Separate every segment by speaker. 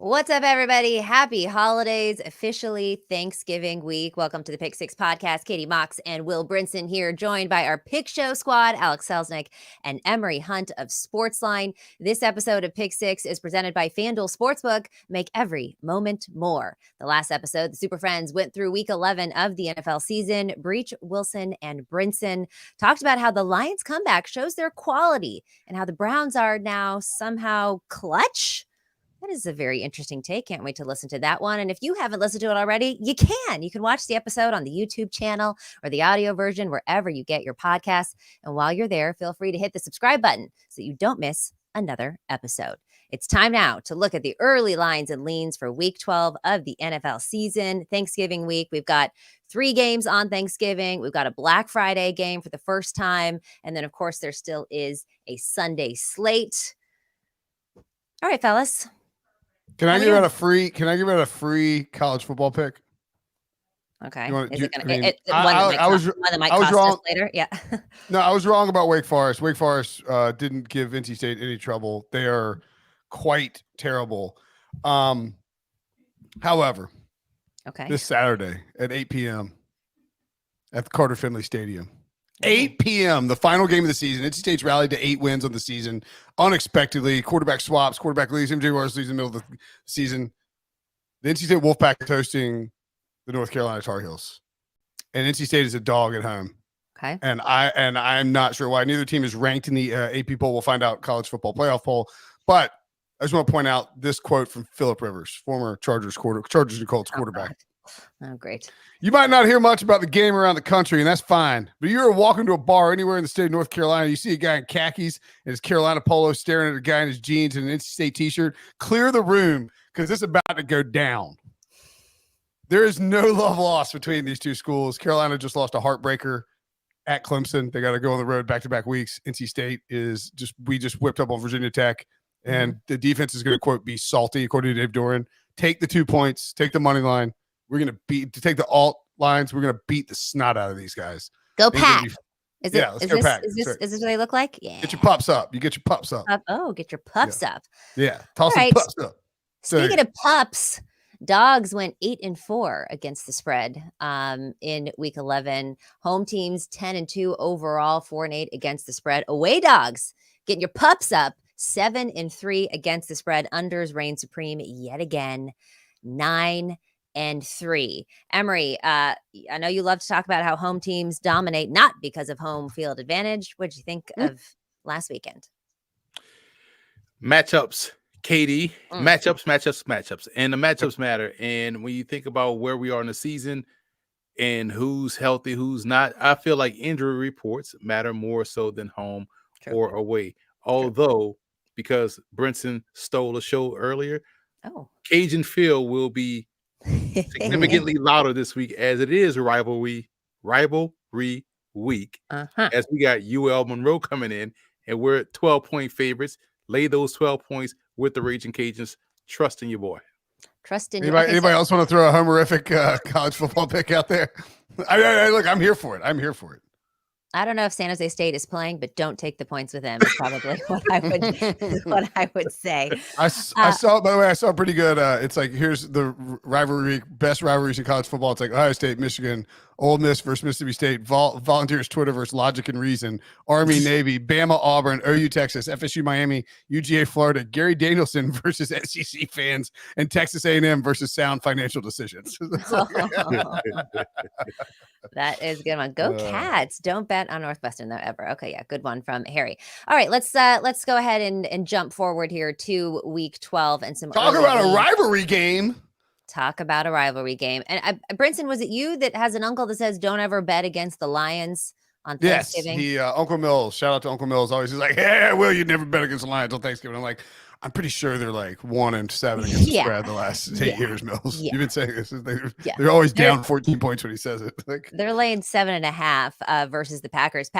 Speaker 1: What's up, everybody? Happy holidays. Officially Thanksgiving week. Welcome to the Pick Six podcast. Katie Mox and Will Brinson here, joined by our Pick Show squad, Alex Selelnick and Emory Hunt of Sportsline. This episode of Pick Six is presented by FanDuel Sportsbook. Make every moment more. The last episode, the Super Friends went through week 11 of the NFL season. Breach, Wilson, and Brinson talked about how the Lions' comeback shows their quality and how the Browns are now somehow clutch. That is a very interesting take. Can't wait to listen to that one. And if you haven't listened to it already, you can. You can watch the episode on the YouTube channel or the audio version, wherever you get your podcasts. And while you're there, feel free to hit the subscribe button so you don't miss another episode. It's time now to look at the early lines and leans for week 12 of the NFL season. Thanksgiving week, we've got 3 games on Thanksgiving. We've got a Black Friday game for the first time. And then, of course, there still is a Sunday slate. All right, fellas.
Speaker 2: Can I give out a free college football pick?
Speaker 1: Okay.
Speaker 2: Is it
Speaker 1: gonna,
Speaker 2: I was wrong
Speaker 1: later? Yeah.
Speaker 2: No, I was wrong about Wake Forest. Wake Forest didn't give NC State any trouble. They are quite terrible. However, this Saturday at 8 p.m. at the Carter Finley Stadium. 8 p.m., the final game of the season. NC State's rallied to 8 wins on the season unexpectedly. Quarterback swaps, quarterback leaves. MJ Wars leaves in the middle of the season. The NC State Wolfpack is hosting the North Carolina Tar Heels, and NC State is a dog at home.
Speaker 1: Okay,
Speaker 2: and I'm not sure why. Neither team is ranked in the AP poll. We'll find out college football playoff poll. But I just want to point out this quote from Phillip Rivers, former Chargers and Colts quarterback.
Speaker 1: Oh, great.
Speaker 2: You might not hear much about the game around the country, and that's fine. But you're walking to a bar anywhere in the state of North Carolina, you see a guy in khakis and his Carolina polo staring at a guy in his jeans and an NC State t-shirt. Clear the room because it's about to go down. There is no love lost between these two schools. Carolina just lost a heartbreaker at Clemson. They got to go on the road back-to-back weeks. NC State we just whipped up on Virginia Tech, and the defense is going to, quote, be salty, according to Dave Doran. Take the 2 points. Take the money line. We're going to take the alt lines. We're going to beat the snot out of these guys.
Speaker 1: Go Pack.
Speaker 2: Let's go Pack.
Speaker 1: Is this what they look like? Yeah.
Speaker 2: Get your pups up. You get your pups up.
Speaker 1: Get your pups up.
Speaker 2: Yeah. Toss some pups up.
Speaker 1: Speaking of pups, dogs went 8-4 against the spread in week 11. Home teams 10-2 overall, 4-8 against the spread. Away dogs getting your pups up, 7-3 against the spread. Unders reign supreme yet again, 9-3. Emory, I know you love to talk about how home teams dominate, not because of home field advantage. What did you think of last weekend?
Speaker 3: Matchups, Katie. Matchups. And the matchups matter. And when you think about where we are in the season and who's healthy, who's not, I feel like injury reports matter more so than home or away. Although, because Brinson stole the show earlier, Cajun Phil will be significantly louder this week, as it is rivalry week, as we got UL Monroe coming in, and we're 12-point favorites. Lay those 12 points with the Raging Cajuns. Trust in your boy.
Speaker 2: Anybody else want to throw a homerific college football pick out there? Look, I'm here for it.
Speaker 1: I don't know if San Jose State is playing, but don't take the points with them. Is probably what I would say.
Speaker 2: I saw, by the way, I saw pretty good. It's like, here's the best rivalries in college football. It's like Ohio State, Michigan, Ole Miss versus Mississippi State, Volunteers Twitter versus Logic and Reason, Army, Navy, Bama, Auburn, OU, Texas, FSU, Miami, UGA, Florida, Gary Danielson versus SEC fans, and Texas A&M versus sound financial decisions.
Speaker 1: That is a good one. Go Cats. Don't bet on Northwestern though ever. Okay, yeah, good one from Harry. All right, let's go ahead and jump forward here to week 12 and some
Speaker 2: talk about a rivalry game. And Brinson, was it you that has an uncle that says don't ever bet against the Lions on Thanksgiving? Yes, Uncle Mills. Shout out to Uncle Mills. Always he's like, "Hey, Will, you never bet against the Lions on Thanksgiving." I'm like, I'm pretty sure they're like 1-7 against the spread the last 8 years, Mills. You've been saying this. They're always down 14 points when he says it.
Speaker 1: They're laying 7.5 versus the Packers.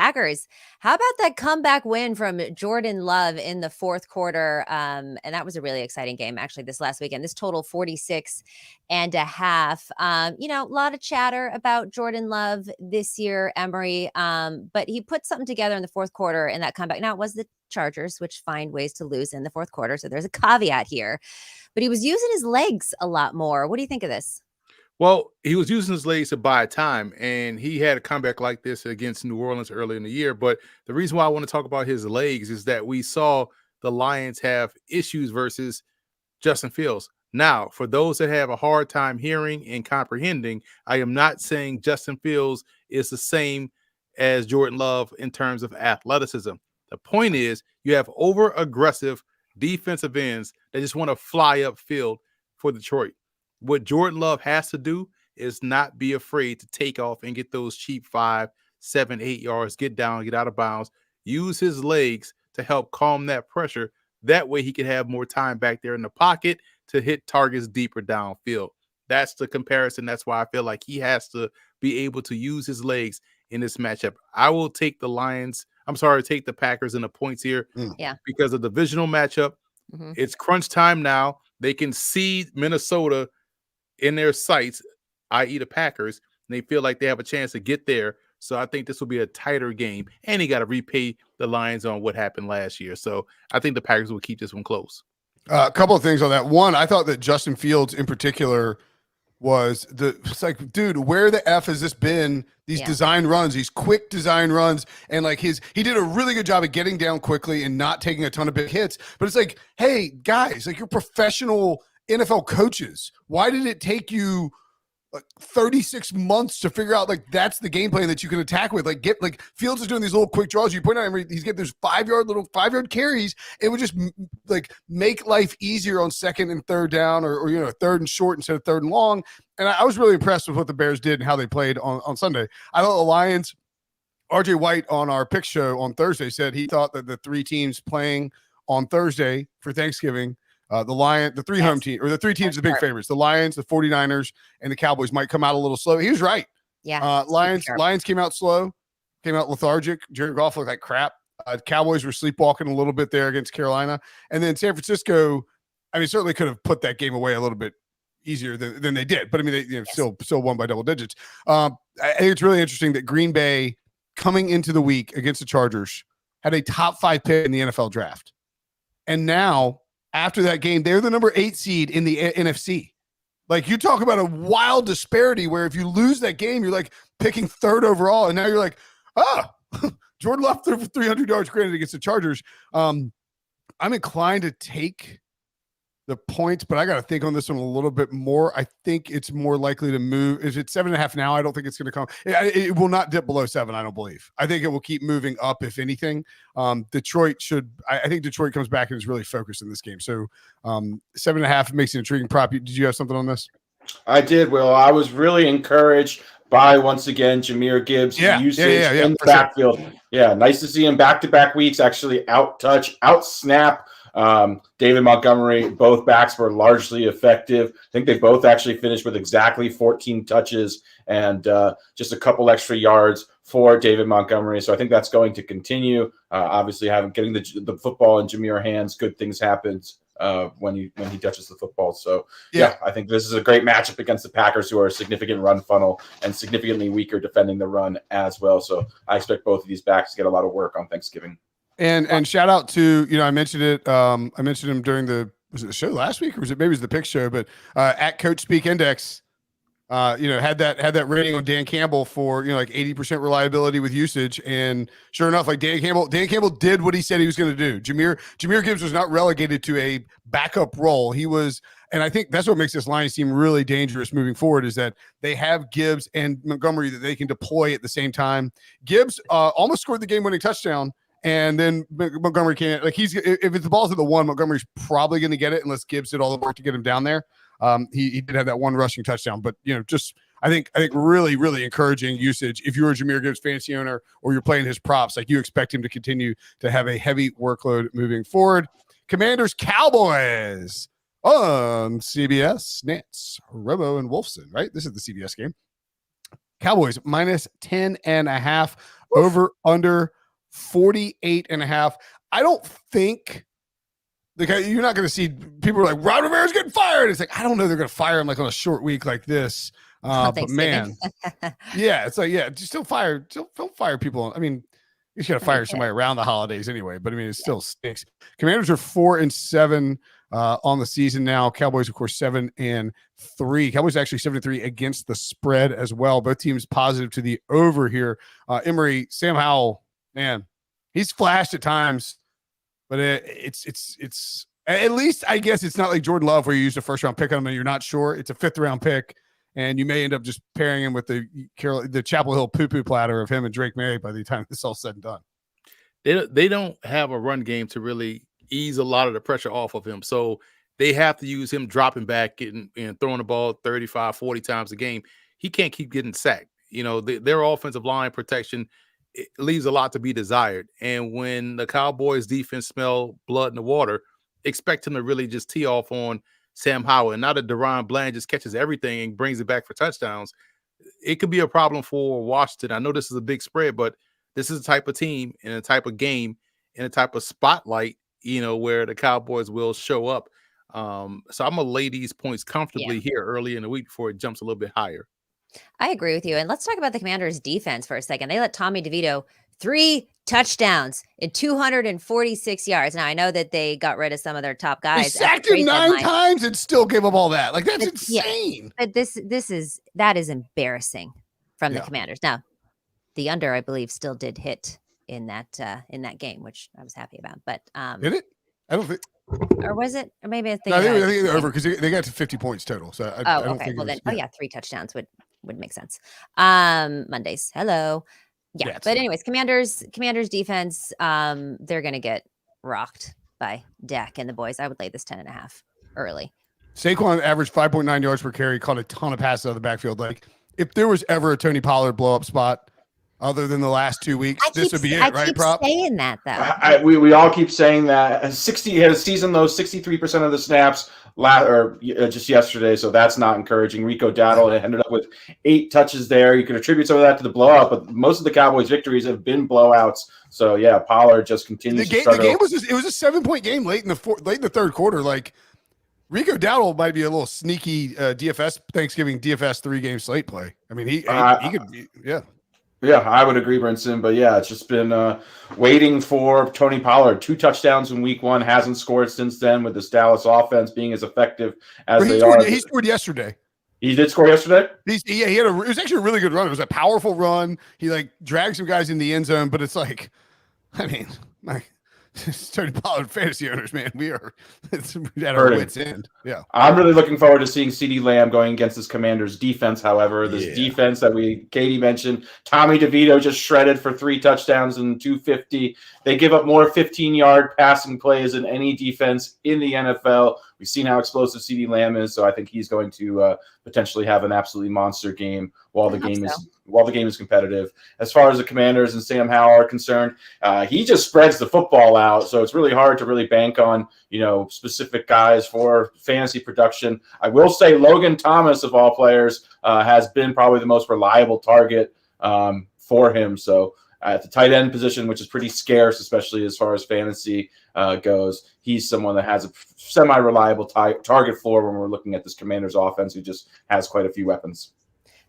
Speaker 1: How about that comeback win from Jordan Love in the fourth quarter? And that was a really exciting game, actually, this last weekend. This total 46.5. A lot of chatter about Jordan Love this year, Emory. But he put something together in the fourth quarter in that comeback. Now, was the Chargers, which find ways to lose in the fourth quarter. So there's a caveat here. But he was using his legs a lot more. What do you think of this?
Speaker 3: Well, he was using his legs to buy time, and he had a comeback like this against New Orleans early in the year. But the reason why I want to talk about his legs is that we saw the Lions have issues versus Justin Fields. Now, for those that have a hard time hearing and comprehending, I am not saying Justin Fields is the same as Jordan Love in terms of athleticism. The point is you have over-aggressive defensive ends that just want to fly upfield for Detroit. What Jordan Love has to do is not be afraid to take off and get those cheap 5, 7, 8 yards, get down, get out of bounds, use his legs to help calm that pressure. That way he can have more time back there in the pocket to hit targets deeper downfield. That's the comparison. That's why I feel like he has to be able to use his legs in this matchup. I will take take the Packers in the points here because of the divisional matchup. Mm-hmm. It's crunch time now. They can see Minnesota in their sights, i.e. the Packers, and they feel like they have a chance to get there. So I think this will be a tighter game, and he got to repay the Lions on what happened last year. So I think the Packers will keep this one close.
Speaker 2: A couple of things on that. One, I thought that Justin Fields in particular it's like, dude, where the F has this been? These design runs, these quick design runs. And like he did a really good job of getting down quickly and not taking a ton of big hits. But it's like, hey, guys, like you're professional NFL coaches. Why did it take you like 36 months to figure out like that's the game plan that you can attack with? Like Fields is doing these little quick draws. You point out he's getting those 5-yard carries. It would just like make life easier on second and third down or third and short instead of third and long. And I was really impressed with what the Bears did and how they played on Sunday. I thought the Lions, RJ White on our pick show on Thursday said he thought that the three teams playing on Thursday for Thanksgiving, the three home team or the three teams, the big favorites, the Lions, the 49ers, and the Cowboys might come out a little slow. He was right.
Speaker 1: Yeah.
Speaker 2: Lions came out slow, came out lethargic. Jared Goff looked like crap. Cowboys were sleepwalking a little bit there against Carolina. And then San Francisco, certainly could have put that game away a little bit easier than they did. But they still won by double digits. I think it's really interesting that Green Bay coming into the week against the Chargers had a top 5 pick in the NFL draft. And now, after that game, they're the number 8 seed in the NFC. Like, you talk about a wild disparity where if you lose that game, you're like picking 3rd overall. And now you're like, Jordan Love threw for 300 yards granted against the Chargers. I'm inclined to take the points, but I got to think on this one a little bit more. I think it's more likely to move. Is it 7.5 now? I don't think it's going to come. It will not dip below 7. I don't believe. I think it will keep moving up. If anything, Detroit should. I think Detroit comes back and is really focused in this game. So 7.5 makes an intriguing prop. Did you have something on this?
Speaker 4: I did, Will. I was really encouraged by, once again, Jahmyr Gibbs' usage in the backfield. Sure. Yeah, nice to see him back-to-back weeks actually out-snap David Montgomery. Both backs were largely effective. I think they both actually finished with exactly 14 touches and just a couple extra yards for David Montgomery. So I think that's going to continue. Obviously, getting the football in Jahmyr's hands, good things happen when he touches the football. So yeah, I think this is a great matchup against the Packers, who are a significant run funnel and significantly weaker defending the run as well. So I expect both of these backs to get a lot of work on Thanksgiving.
Speaker 2: And shout out to, I mentioned it. I mentioned him during was it the show last week, or was it maybe the pick show? But at Coach Speak Index, had that rating on Dan Campbell for like 80% reliability with usage. And sure enough, like Dan Campbell did what he said he was going to do. Jahmyr Gibbs was not relegated to a backup role. He was, and I think that's what makes this Lions team really dangerous moving forward, is that they have Gibbs and Montgomery that they can deploy at the same time. Gibbs almost scored the game-winning touchdown. And then Montgomery can't, like, if it's the ball's at the 1, Montgomery's probably going to get it unless Gibbs did all the work to get him down there. He did have that one rushing touchdown, but I think really, really encouraging usage. If you're a Jahmyr Gibbs fantasy owner or you're playing his props, like, you expect him to continue to have a heavy workload moving forward. Commanders Cowboys on CBS. Nance, Robo, and Wolfson, right? This is the CBS game. Cowboys minus 10.5, over under 48.5. I don't think you're not going to see people are like, Ron Rivera's getting fired. It's like, I don't know, they're going to fire him like on a short week like this. But man, it's like, just don't fire people. I mean, You should have fired somebody around the holidays anyway, but I mean, it still stinks. Commanders are 4-7 on the season now. Cowboys, of course, 7-3. Cowboys actually 7-3 against the spread as well. Both teams positive to the over here. Emory, Sam Howell, man, he's flashed at times, but it's at least, I guess it's not like Jordan Love where you used a first round pick on him and you're not sure. It's a 5th round pick. And you may end up just pairing him with the Chapel Hill poo-poo platter of him and Drake May by the time it's all said and done.
Speaker 3: They don't have a run game to really ease a lot of the pressure off of him. So they have to use him dropping back and throwing the ball 35, 40 times a game. He can't keep getting sacked. Their offensive line protection leaves a lot to be desired. And when the Cowboys defense smell blood in the water, expect him to really just tee off on Sam Howell, and now that Deron Bland just catches everything and brings it back for touchdowns, it could be a problem for Washington. I know this is a big spread, but this is a type of team and a type of game and a type of spotlight, where the Cowboys will show up. So I'm going to lay these points comfortably here early in the week before it jumps a little bit higher.
Speaker 1: I agree with you. And let's talk about the Commanders' defense for a second. They let Tommy DeVito 3 touchdowns and 246 yards. Now, I know that they got rid of some of their top guys.
Speaker 2: They sacked him 9 times and still gave up all that. Like, that's insane.
Speaker 1: Yeah, but that is embarrassing from the Commanders. Now, the under, I believe, still did hit in that game, which I was happy about. But
Speaker 2: did it? I don't think.
Speaker 1: Or was it? Or maybe I think
Speaker 2: they're over because they got to 50 points total. So I don't
Speaker 1: okay.
Speaker 2: think
Speaker 1: Well, then, 3 touchdowns would make sense. Mondays. Hello. Yeah, but anyways, Commanders defense, they're going to get rocked by Dak and the boys. I would lay this 10.5 early.
Speaker 2: Saquon averaged 5.9 yards per carry, caught a ton of passes out of the backfield. Like, if there was ever a Tony Pollard blow-up spot other than the last 2 weeks, this would be it, right, Prop?
Speaker 1: I keep saying that, though.
Speaker 4: We all keep saying that. He had a season, though, 63% of the snaps just yesterday, so that's not encouraging. Rico Dowdle ended up with 8 touches there. You can attribute some of that to the blowout, but most of the Cowboys' victories have been blowouts. So, yeah, Pollard just continues to struggle.
Speaker 2: The game was a 7-point game late in the third quarter. Like, Rico Dowdle might be a little sneaky Thanksgiving DFS 3-game slate play. I mean, he could be, yeah.
Speaker 4: Yeah, I would agree, Brinson. But yeah, it's just been waiting for Tony Pollard. 2 touchdowns in week 1, hasn't scored since then with this Dallas offense being as effective as they are.
Speaker 2: He scored yesterday.
Speaker 4: He did score yesterday?
Speaker 2: It was actually a really good run. It was a powerful run. He dragged some guys in the end zone, but it's like, I mean, Tony Pollard fantasy owners, man, we are at our wits' end. Yeah,
Speaker 4: I'm really looking forward to seeing CeeDee Lamb going against this Commanders defense. However, this defense that Katie mentioned, Tommy DeVito just shredded for 3 touchdowns and 250. They give up more 15-yard passing plays than any defense in the NFL. We've seen how explosive CeeDee Lamb is, so I think he's going to potentially have an absolutely monster game while the game is competitive. As far as the Commanders and Sam Howell are concerned, he just spreads the football out, so it's really hard to really bank on specific guys for fantasy production. I will say Logan Thomas, of all players, has been probably the most reliable target for him. So at the tight end position, which is pretty scarce, especially as far as fantasy goes, he's someone that has a semi-reliable target floor when we're looking at this Commanders offense, who just has quite a few weapons.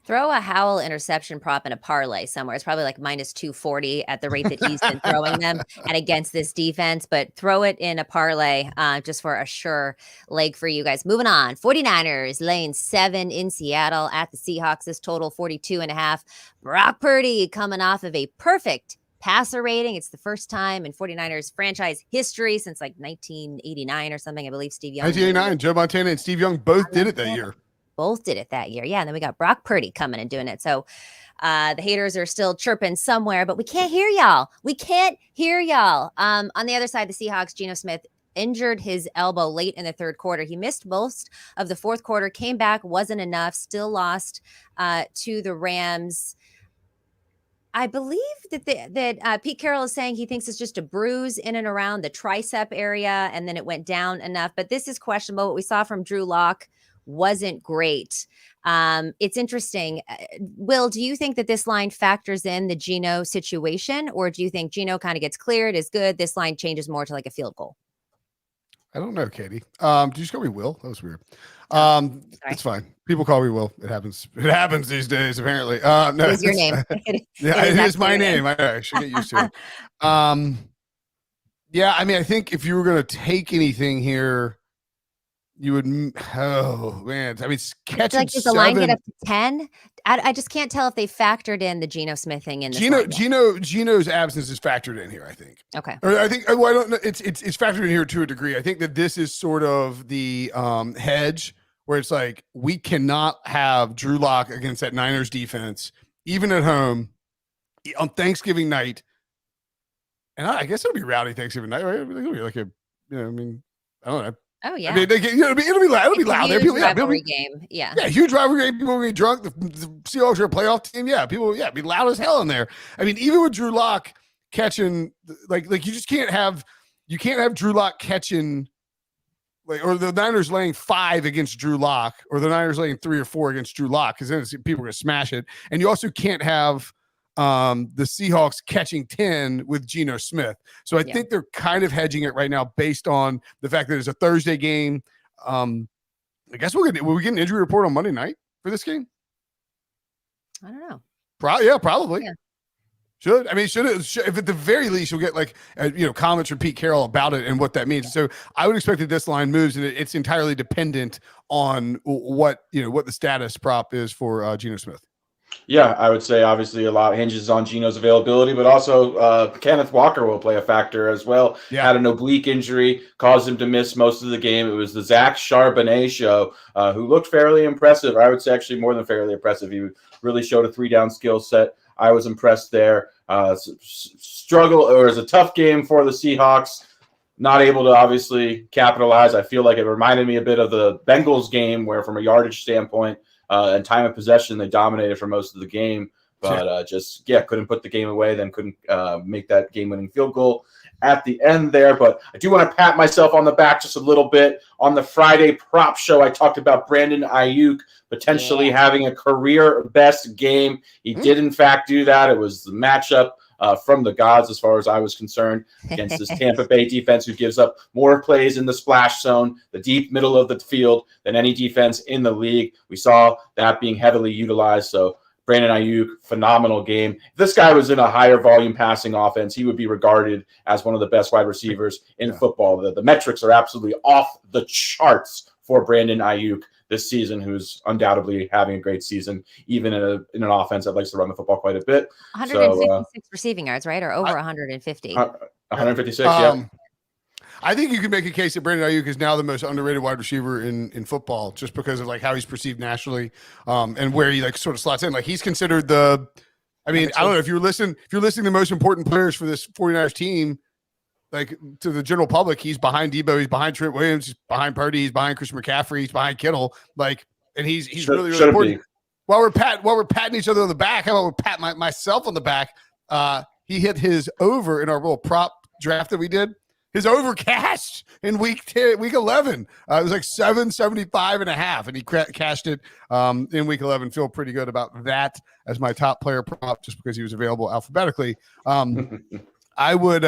Speaker 1: Throw a Howell interception prop in a parlay somewhere. It's probably like minus 240 at the rate that he's been throwing them and against this defense, but throw it in a parlay just for a sure leg for you guys. Moving on. 49ers laying 7 in Seattle at the Seahawks. This total 42.5. Brock Purdy coming off of a perfect passer rating. It's the first time in 49ers franchise history since like 1989 or something. I believe Steve Young.
Speaker 2: 1989. Joe Montana and Steve Young both did it that year.
Speaker 1: Both did it that year. Yeah. And then we got Brock Purdy coming and doing it. So the haters are still chirping somewhere, but we can't hear y'all. On the other side, the Seahawks, Geno Smith injured his elbow late in the third quarter. He missed most of the fourth quarter, came back, wasn't enough, still lost to the Rams. I believe that Pete Carroll is saying he thinks it's just a bruise in and around the tricep area, and then it went down enough. But this is questionable. What we saw from Drew Lock wasn't great. It's interesting. Will, do you think that this line factors in the Geno situation, or do you think Geno kind of gets cleared, is good, this line changes more to like a field goal?
Speaker 2: I don't know, Katie. Did you just call me Will? That was weird. It's fine. People call me Will. It happens. It happens these days, apparently. No,
Speaker 1: it is your name.
Speaker 2: Yeah, it is my name. I should get used to it. Yeah, I mean, I think if you were going to take anything here, you would. Oh man, I mean, catching
Speaker 1: like does the line get up to 10? I just can't tell if they factored in the Geno Smith thing in this.
Speaker 2: Geno's absence is factored in here, I think.
Speaker 1: Okay.
Speaker 2: Or I think. Well, I don't know. It's factored in here to a degree. I think that this is sort of the hedge where it's like we cannot have Drew Lock against that Niners defense, even at home, on Thanksgiving night. And I guess it'll be rowdy Thanksgiving night, right? It'll be like a, I mean, I don't know.
Speaker 1: Oh yeah,
Speaker 2: I mean, it'll be loud. It'll be loud.
Speaker 1: Huge rivalry game. Yeah,
Speaker 2: huge rivalry game. People will be drunk. The Seahawks are a playoff team. Yeah, people. Yeah, be loud as hell in there. I mean, even with Drew Lock catching, like you just can't have Drew Lock catching, like, or the Niners laying 5 against Drew Lock, or the Niners laying 3 or 4 against Drew Lock, because then people are gonna smash it. And you also can't have the Seahawks catching 10 with Geno Smith. So I think they're kind of hedging it right now based on the fact that it's a Thursday will we get an injury report on Monday night for this game?
Speaker 1: I don't know.
Speaker 2: Probably. Yeah. Should if at the very least you'll get like comments from Pete Carroll about it and what that means. So I would expect that this line moves, and it's entirely dependent on what the status prop is for Geno Smith.
Speaker 4: Yeah, I would say obviously a lot hinges on Geno's availability, but also Kenneth Walker will play a factor as well. Yeah. Had an oblique injury, caused him to miss most of the game. It was the Zach Charbonnet show, who looked fairly impressive. I would say actually more than fairly impressive. He really showed a 3-down skill set. I was impressed there. It was a tough game for the Seahawks. Not able to obviously capitalize. I feel like it reminded me a bit of the Bengals game where from a yardage standpoint, and time of possession, they dominated for most of the game, but couldn't put the game away, then couldn't make that game-winning field goal at the end there. But I do want to pat myself on the back just a little bit. On the Friday prop show, I talked about Brandon Ayuk potentially having a career-best game. He did, in fact, do that. It was the matchup from the gods, as far as I was concerned, against this Tampa Bay defense who gives up more plays in the splash zone, the deep middle of the field, than any defense in the league. We saw that being heavily utilized. So Brandon Ayuk, phenomenal game. If this guy was in a higher volume passing offense, he would be regarded as one of the best wide receivers in football. The metrics are absolutely off the charts for Brandon Ayuk this season, who's undoubtedly having a great season, even in an offense that likes to run the football quite a bit.
Speaker 1: 156 receiving yards, right? Or over 150.
Speaker 4: 156, yeah.
Speaker 2: I think you can make a case that Brandon Ayuk is now the most underrated wide receiver in football, just because of like how he's perceived nationally, and where he like sort of slots in. Like he's considered I don't know if you're listening to the most important players for this 49ers team, like to the general public, he's behind Debo, he's behind Trent Williams, he's behind Purdy, he's behind Christian McCaffrey, he's behind Kittle, like, and he's really important. While we're patting each other on the back, how about we pat myself on the back? He hit his over in our little prop draft that we did. His over cashed in week 11. It was like 775.5, and he cashed it in week 11. Feel pretty good about that as my top player prop, just because he was available alphabetically. I would.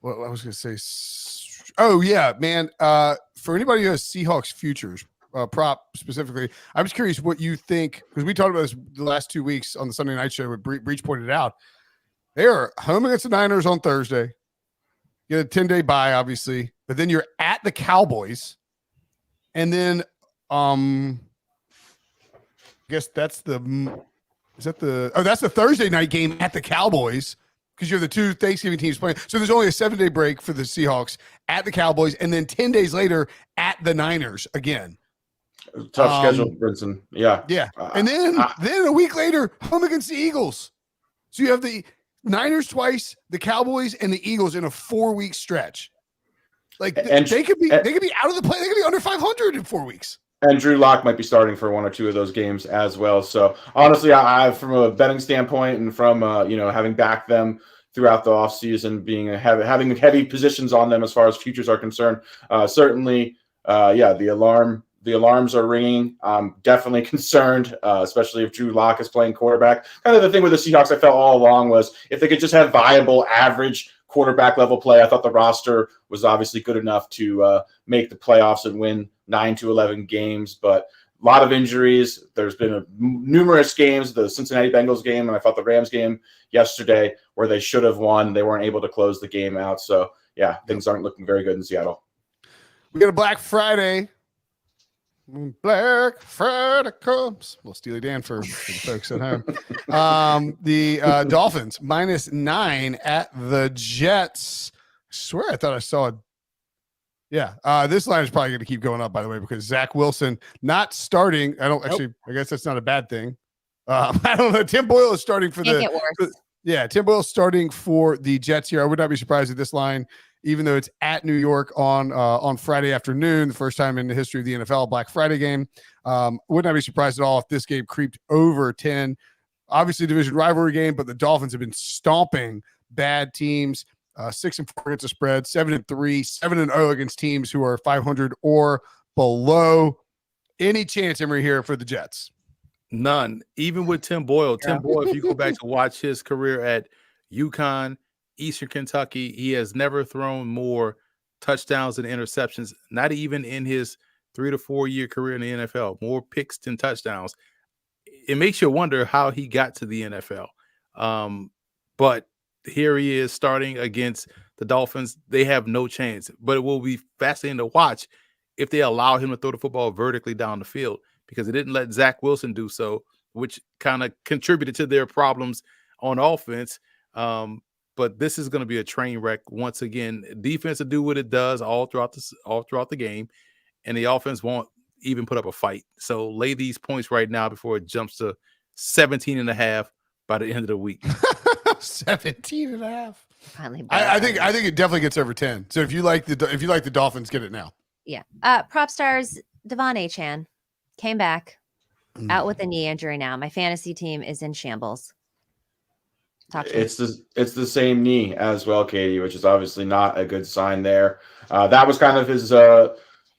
Speaker 2: What I was going to say. Oh yeah, man. For anybody who has Seahawks futures prop specifically, I'm just curious what you think, because we talked about this the last 2 weeks on the Sunday night show. Where Breach pointed out, they are home against the Niners on Thursday. You get a 10-day bye, obviously, but then you're at the Cowboys, and then I guess that's the Thursday night game at the Cowboys, because you have the 2 Thanksgiving teams playing. So there's only a 7-day break for the Seahawks at the Cowboys, and then 10 days later at the Niners again.
Speaker 4: Tough schedule, Brinson. Yeah.
Speaker 2: And then a week later, home against the Eagles. So you have the Niners twice, the Cowboys, and the Eagles in a 4-week stretch. Like they could be out of the play. They could be under 500 in 4 weeks.
Speaker 4: And Drew Lock might be starting for 1 or 2 of those games as well. So honestly, I from a betting standpoint and from having backed them throughout the offseason, having heavy positions on them as far as futures are concerned, certainly, the alarms are ringing. I'm definitely concerned, especially if Drew Lock is playing quarterback. Kind of the thing with the Seahawks I felt all along was if they could just have viable, average quarterback level play. I thought the roster was obviously good enough to make the playoffs and win 9 to 11 games, but a lot of injuries. There's been numerous games, the Cincinnati Bengals game, and I thought the Rams game yesterday, where they should have won. They weren't able to close the game out. So, yeah, things aren't looking very good in Seattle.
Speaker 2: We got a Black Friday. Black Friday comes. Well, Steely Dan for the folks at home. The Dolphins -9 at the Jets. I swear I thought I saw it. Yeah, this line is probably going to keep going up, by the way, because Zach Wilson not starting. I guess that's not a bad thing. I don't know. Tim Boyle is starting for
Speaker 1: Can't get worse.
Speaker 2: Tim Boyle starting for the Jets here. I would not be surprised if this line, even though it's at New York on Friday afternoon, the first time in the history of the NFL, Black Friday game, would not be surprised at all if this game creeped over 10. Obviously, division rivalry game, but the Dolphins have been stomping bad teams. 6-4 against the spread, 7-3, 7-0 against teams who are 500 or below. Any chance, Emory, here for the Jets?
Speaker 3: None. Even with Tim Boyle. Tim Boyle, if you go back to watch his career at UConn, Eastern Kentucky, he has never thrown more touchdowns than interceptions, not even in his 3 to 4 year career in the NFL. More picks than touchdowns. It makes you wonder how he got to the NFL. But here he is starting against the Dolphins. They have no chance, but it will be fascinating to watch if they allow him to throw the football vertically down the field, because they didn't let Zach Wilson do so, which kind of contributed to their problems on offense. But this is going to be a train wreck once again. Defense will do what it does all throughout the game, and the offense won't even put up a fight. So lay these points right now before it jumps to 17.5 by the end of the week.
Speaker 2: 17.5. I think it definitely gets over 10. So if you like the Dolphins, get it now.
Speaker 1: Yeah. Propstarz Devon Achane came back out with a knee injury. Now my fantasy team is in shambles.
Speaker 4: It's the same knee as well, Katie, which is obviously not a good sign there. That was kind of his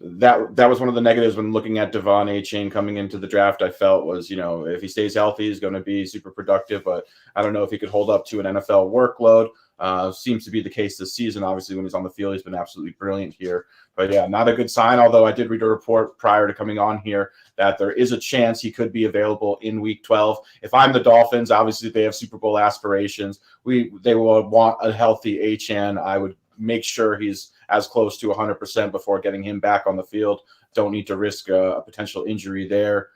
Speaker 4: that was one of the negatives when looking at Devon Achane coming into the draft. I felt was, if he stays healthy, he's going to be super productive, but I don't know if he could hold up to an NFL workload. Seems to be the case this season. Obviously, when he's on the field, he's been absolutely brilliant here. But yeah, not a good sign, although I did read a report prior to coming on here that there is a chance he could be available in week 12. If I'm the Dolphins, obviously they have Super Bowl aspirations. They will want a healthy Achane. I would make sure he's as close to 100% before getting him back on the field. Don't need to risk a potential injury there.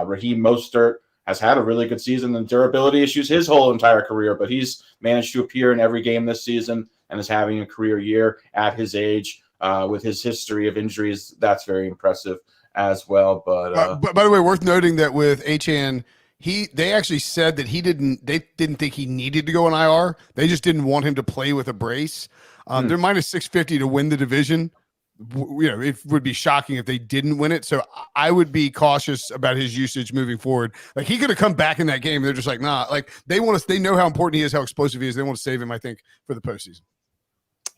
Speaker 4: Raheem Mostert has had a really good season and durability issues his whole entire career, but he's managed to appear in every game this season and is having a career year at his age. With his history of injuries, that's very impressive as well. But
Speaker 2: by the way, worth noting that with Achane, they actually said that they didn't think he needed to go on IR. They just didn't want him to play with a brace. They're -650 to win the division. It would be shocking if they didn't win it. So I would be cautious about his usage moving forward. Like, he could have come back in that game. They're just like, nah. Like, they know how important he is, how explosive he is. They want to save him, I think, for the postseason.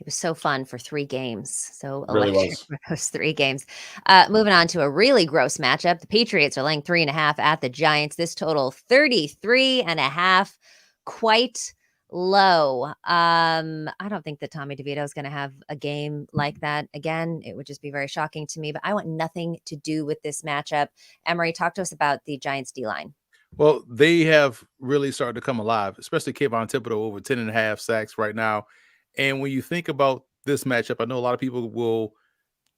Speaker 1: It was so fun for 3 games. So
Speaker 4: really
Speaker 1: electric for those 3 games. Moving on to a really gross matchup. The Patriots are laying 3.5 at the Giants. This total 33.5, quite low. I don't think that Tommy DeVito is going to have a game like that again. It would just be very shocking to me, but I want nothing to do with this matchup. Emory, talk to us about the Giants D-line.
Speaker 3: Well, they have really started to come alive, especially Kayvon Thibodeau, over 10.5 sacks right now. And when you think about this matchup, I know a lot of people will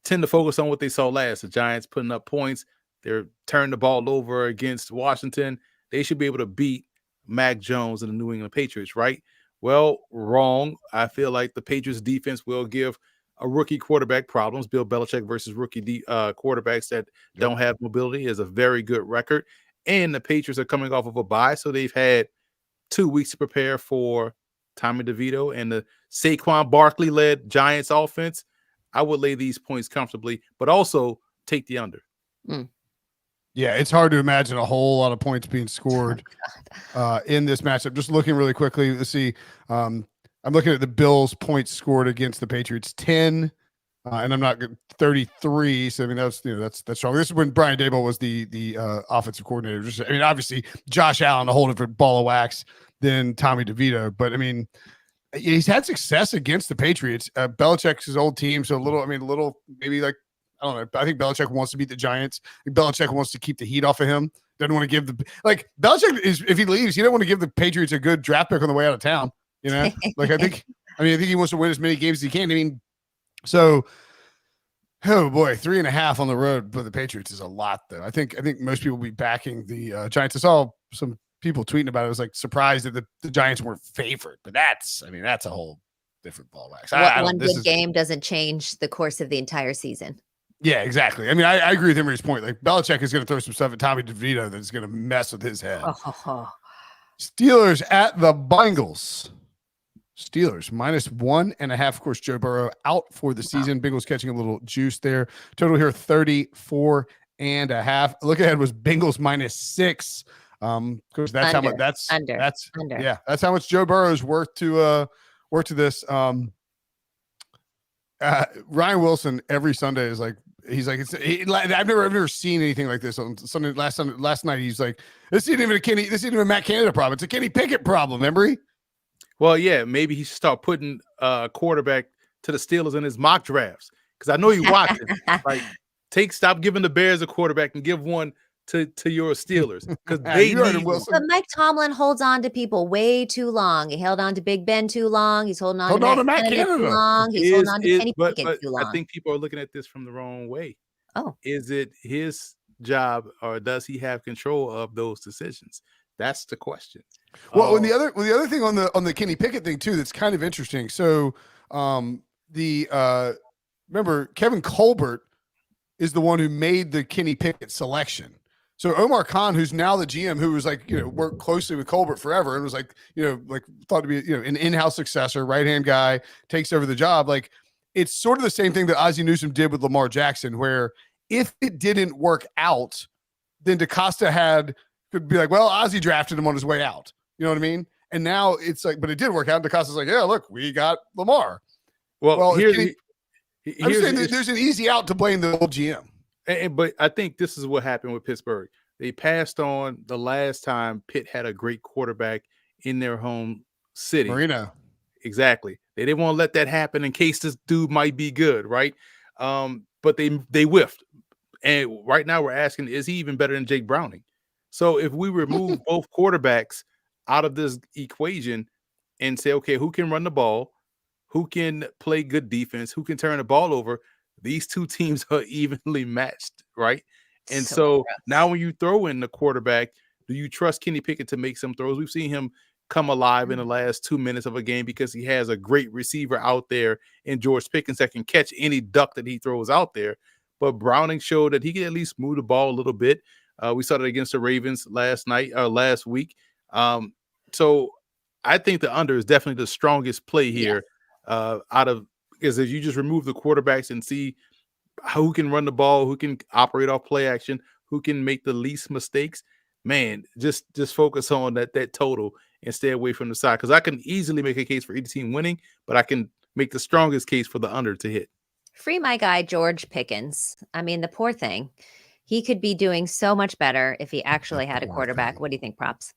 Speaker 3: tend to focus on what they saw last. The Giants putting up points. They're turning the ball over against Washington. They should be able to beat Mac Jones and the New England Patriots, right? Well, wrong. I feel like the Patriots defense will give a rookie quarterback problems. Bill Belichick versus rookie quarterbacks that don't have mobility is a very good record. And the Patriots are coming off of a bye, so they've had 2 weeks to prepare for Tommy DeVito and the Saquon Barkley-led Giants offense. I would lay these points comfortably, but also take the under.
Speaker 2: Yeah, it's hard to imagine a whole lot of points being scored in this matchup. Just looking really quickly, let's see. I'm looking at the Bills' points scored against the Patriots, 10, and I'm not 33. So I mean, that's strong. This is when Brian Daboll was the offensive coordinator. Obviously Josh Allen a whole different ball of wax than Tommy DeVito, but I mean, he's had success against the Patriots. Belichick's his old team, so maybe like, I don't know. I think Belichick wants to beat the Giants. I think Belichick wants to keep the heat off of him. Doesn't want to give Belichick if he leaves, he don't want to give the Patriots a good draft pick on the way out of town. You know, I think he wants to win as many games as he can. So, oh boy, 3.5 on the road for the Patriots is a lot, though. I think most people will be backing the Giants. I saw some people tweeting about it. I was like surprised that the Giants weren't favored, but that's a whole different ball wax.
Speaker 1: One good game doesn't change the course of the entire season.
Speaker 2: Yeah, exactly. I mean, I agree with Emory's point. Like, Belichick is going to throw some stuff at Tommy DeVito that's going to mess with his head. Steelers at the Bengals. Steelers -1.5. Of course, Joe Burrow out for the season. Bengals catching a little juice there. Total here 34.5. Look ahead was Bengals -6. Of course, that's
Speaker 1: under,
Speaker 2: how much. That's
Speaker 1: under.
Speaker 2: Yeah, that's how much Joe Burrow is worth to this. Ryan Wilson every Sunday is like, he's like, I've never seen anything like this on Sunday. Last night he's like, this isn't even a Matt Canada problem. It's a Kenny Pickett problem. Emory.
Speaker 3: Well, yeah, maybe he should start putting quarterback to the Steelers in his mock drafts, because I know you watch it. Like, stop giving the Bears a quarterback and give one to your Steelers, because they need Wilson.
Speaker 1: But Mike Tomlin holds on to people way too long. He held on to Big Ben too long. He's holding on to Matt Canada too long. He's holding on to Kenny Pickett too long.
Speaker 3: I think people are looking at this from the wrong way.
Speaker 1: Oh,
Speaker 3: is it his job, or does he have control of those decisions? That's the question.
Speaker 2: Well, and the other thing on the Kenny Pickett thing too that's kind of interesting. So, remember Kevin Colbert is the one who made the Kenny Pickett selection. So Omar Khan, who's now the GM, who was like, worked closely with Colbert forever and was like, thought to be, an in-house successor, right-hand guy, takes over the job. Like, it's sort of the same thing that Ozzie Newsome did with Lamar Jackson, where if it didn't work out, then DaCosta could be like, well, Ozzie drafted him on his way out. You know what I mean? And now it's like, but it did work out. DaCosta's like, yeah, look, we got Lamar. Well, I'm saying there's an easy out to blame the old GM.
Speaker 3: But I think this is what happened with Pittsburgh. They passed on the last time Pitt had a great quarterback in their home city.
Speaker 2: Marino.
Speaker 3: Exactly. They didn't want to let that happen in case this dude might be good, right? But they whiffed. And right now we're asking, is he even better than Jake Browning? So if we remove both quarterbacks out of this equation and say, okay, who can run the ball? Who can play good defense? Who can turn the ball over? These two teams are evenly matched, right? And so now when you throw in the quarterback, do you trust Kenny Pickett to make some throws? We've seen him come alive in the last 2 minutes of a game because he has a great receiver out there in George Pickens that can catch any duck that he throws out there. But Browning showed that he can at least move the ball a little bit. We saw that against the Ravens last week. So I think the under is definitely the strongest play here because if you just remove the quarterbacks and see who can run the ball, who can operate off play action, who can make the least mistakes, man, just focus on that total and stay away from the side. Because I can easily make a case for either team winning, but I can make the strongest case for the under to hit.
Speaker 1: Free my guy, George Pickens. I mean, the poor thing. He could be doing so much better if he actually had a quarterback. What do you think, Props?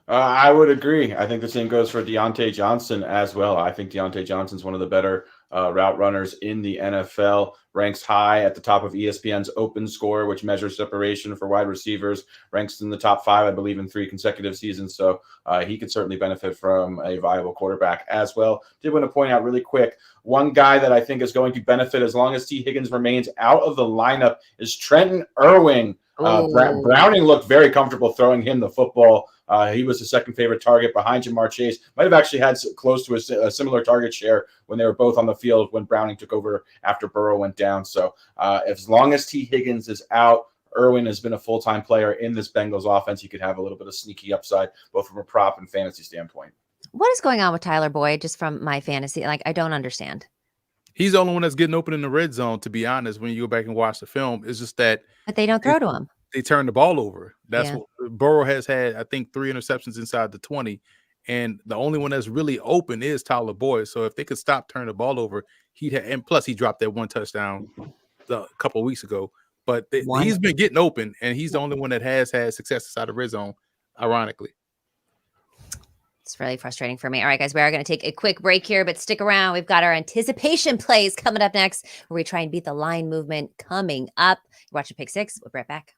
Speaker 4: I would agree. I think the same goes for Deontay Johnson as well. I think Deontay Johnson's one of the better route runners in the NFL, ranks high at the top of ESPN's open score, which measures separation for wide receivers, ranks in the top 5, I believe, in 3 consecutive seasons. So he could certainly benefit from a viable quarterback as well. Did want to point out really quick, one guy that I think is going to benefit as long as T. Higgins remains out of the lineup is Trenton Irwin. Browning looked very comfortable throwing him the football. He was the second favorite target behind Jamar Chase. Might have actually had close to a similar target share when they were both on the field when Browning took over after Burrow went down. So as long as T. Higgins is out, Irwin has been a full-time player in this Bengals offense. He could have a little bit of sneaky upside, both from a prop and fantasy standpoint.
Speaker 1: What is going on with Tyler Boyd, just from my fantasy? Like, I don't understand.
Speaker 3: He's the only one that's getting open in the red zone, to be honest, when you go back and watch the film. It's just that
Speaker 1: but they don't throw to him.
Speaker 3: They turn the ball over. That's what Burrow has had, I think, 3 interceptions inside the 20. And the only one that's really open is Tyler Boyd. So if they could stop turning the ball over, and plus he dropped that 1 touchdown a couple of weeks ago. But he's been getting open, and he's the only one that has had success inside the red zone, ironically.
Speaker 1: It's really frustrating for me. All right, guys, we are going to take a quick break here, but stick around. We've got our anticipation plays coming up next, where we try and beat the line movement coming up. You're watching Pick Six. We'll be right back.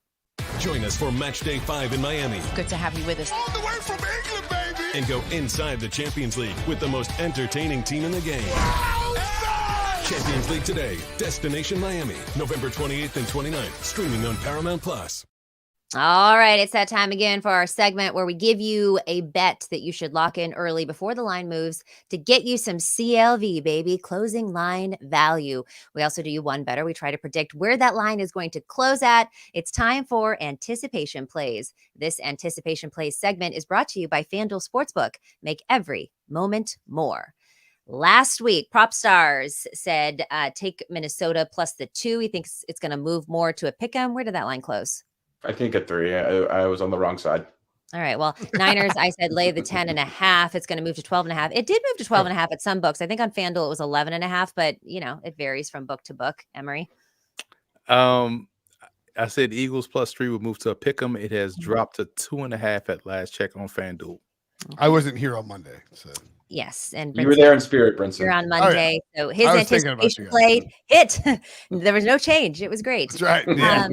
Speaker 5: Join us for Match Day 5 in Miami.
Speaker 6: Good to have you with us.
Speaker 5: All the way from England, baby! And go inside the Champions League with the most entertaining team in the game. Champions League today. Destination Miami. November 28th and 29th. Streaming on Paramount+.
Speaker 1: All right, it's that time again for our segment where we give you a bet that you should lock in early before the line moves to get you some CLV, baby, closing line value. We also do you one better. We try to predict where that line is going to close at. It's time for Anticipation Plays. This Anticipation Plays segment is brought to you by FanDuel Sportsbook. Make every moment more. Last week, Propstarz said take Minnesota plus the 2. He thinks it's going to move more to a pick 'em. Where did that line close?
Speaker 4: I think at 3. I was on the wrong side.
Speaker 1: All right. Well, Niners, I said lay the 10.5. It's going to move to 12.5. It did move to 12.5 at some books. I think on FanDuel it was 11.5, but it varies from book to book. Emory.
Speaker 3: I said Eagles plus 3 would move to a pick 'em. It has dropped to 2.5 at last check on FanDuel.
Speaker 2: I wasn't here on Monday, so.
Speaker 1: Yes, and
Speaker 4: Brinson, you were there in spirit, Brinson.
Speaker 1: You're on Monday, so his anticipation play hit. There was no change. It was great.
Speaker 2: That's right. Yeah.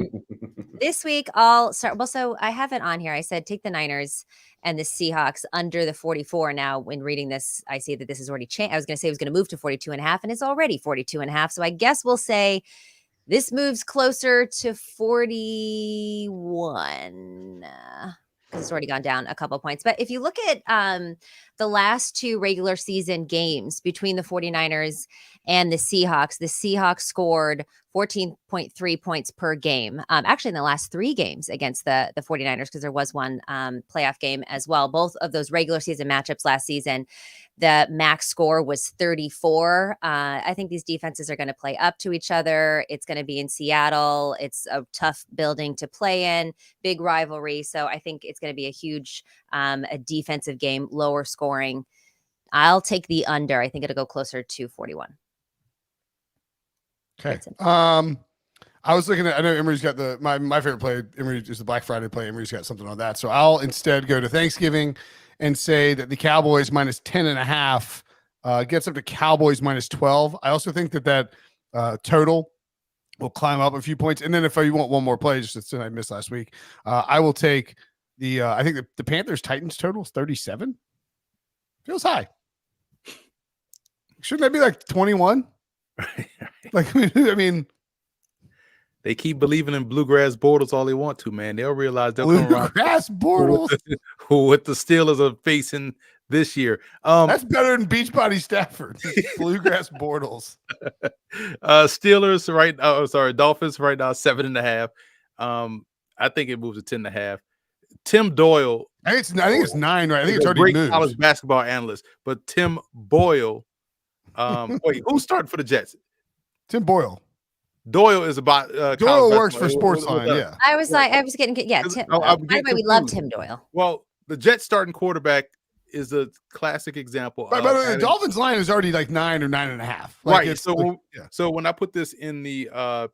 Speaker 1: This week, I'll start. Well, so I have it on here. I said take the Niners and the Seahawks under the 44. Now, when reading this, I see that this is already changed. I was going to say it was going to move to 42.5, and it's already 42.5. So I guess we'll say this moves closer to 41. It's already gone down a couple points. But if you look at the last 2 regular season games between the 49ers and the Seahawks scored 14.3 points per game. Actually, in the last 3 games against the 49ers, because there was one playoff game as well. Both of those regular season matchups last season, the max score was 34. I think these defenses are going to play up to each other. It's going to be in Seattle. It's a tough building to play in, big rivalry. So I think it's going to be a huge a defensive game, lower scoring. I'll take the under. I think it'll go closer to 41.
Speaker 2: Okay. I was looking at, I know Emory's got my favorite play. Emory is the Black Friday play. Emory's got something on that. So I'll instead go to Thanksgiving and say that the Cowboys minus 10.5 gets up to Cowboys minus 12. I also think that total will climb up a few points. And then if you want one more play, just since I missed last week, I will take I think the Panthers Titans total is 37. Feels high. Shouldn't that be like 21? Like, I mean,
Speaker 3: they keep believing in bluegrass Bortles all they want to, man. They'll realize they'll come around.
Speaker 2: Bluegrass Bortles,
Speaker 3: what the Steelers are facing this year.
Speaker 2: That's better than Beachbody Stafford. Bluegrass Bortles.
Speaker 3: Steelers right now. Sorry, Dolphins right now 7.5. I think it moves to 10.5. Tim Doyle.
Speaker 2: I think it's 9, right? I think it's already moved.
Speaker 3: College basketball analyst, but Tim Boyle. Wait, who's starting for the Jets?
Speaker 2: Tim Boyle.
Speaker 3: Doyle is about
Speaker 2: Doyle works for Sportsline. Yeah,
Speaker 1: I was getting Tim. By the way, we love Tim Doyle.
Speaker 3: Well, the Jets starting quarterback is a classic example.
Speaker 2: By the way, the Dolphins line is already like 9 or 9.5. Like
Speaker 3: right. So when I put this in the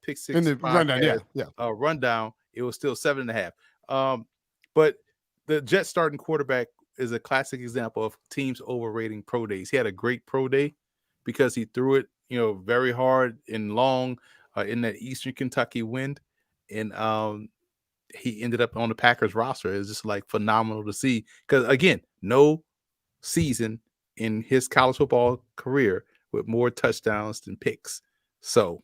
Speaker 3: Pick Six
Speaker 2: in the rundown,
Speaker 3: rundown, it was still 7.5. But the Jets starting quarterback is a classic example of teams overrating pro days. He had a great pro day because he threw it, very hard and long in that Eastern Kentucky wind, and he ended up on the Packers roster. It was just like phenomenal to see because again, no season in his college football career with more touchdowns than picks. So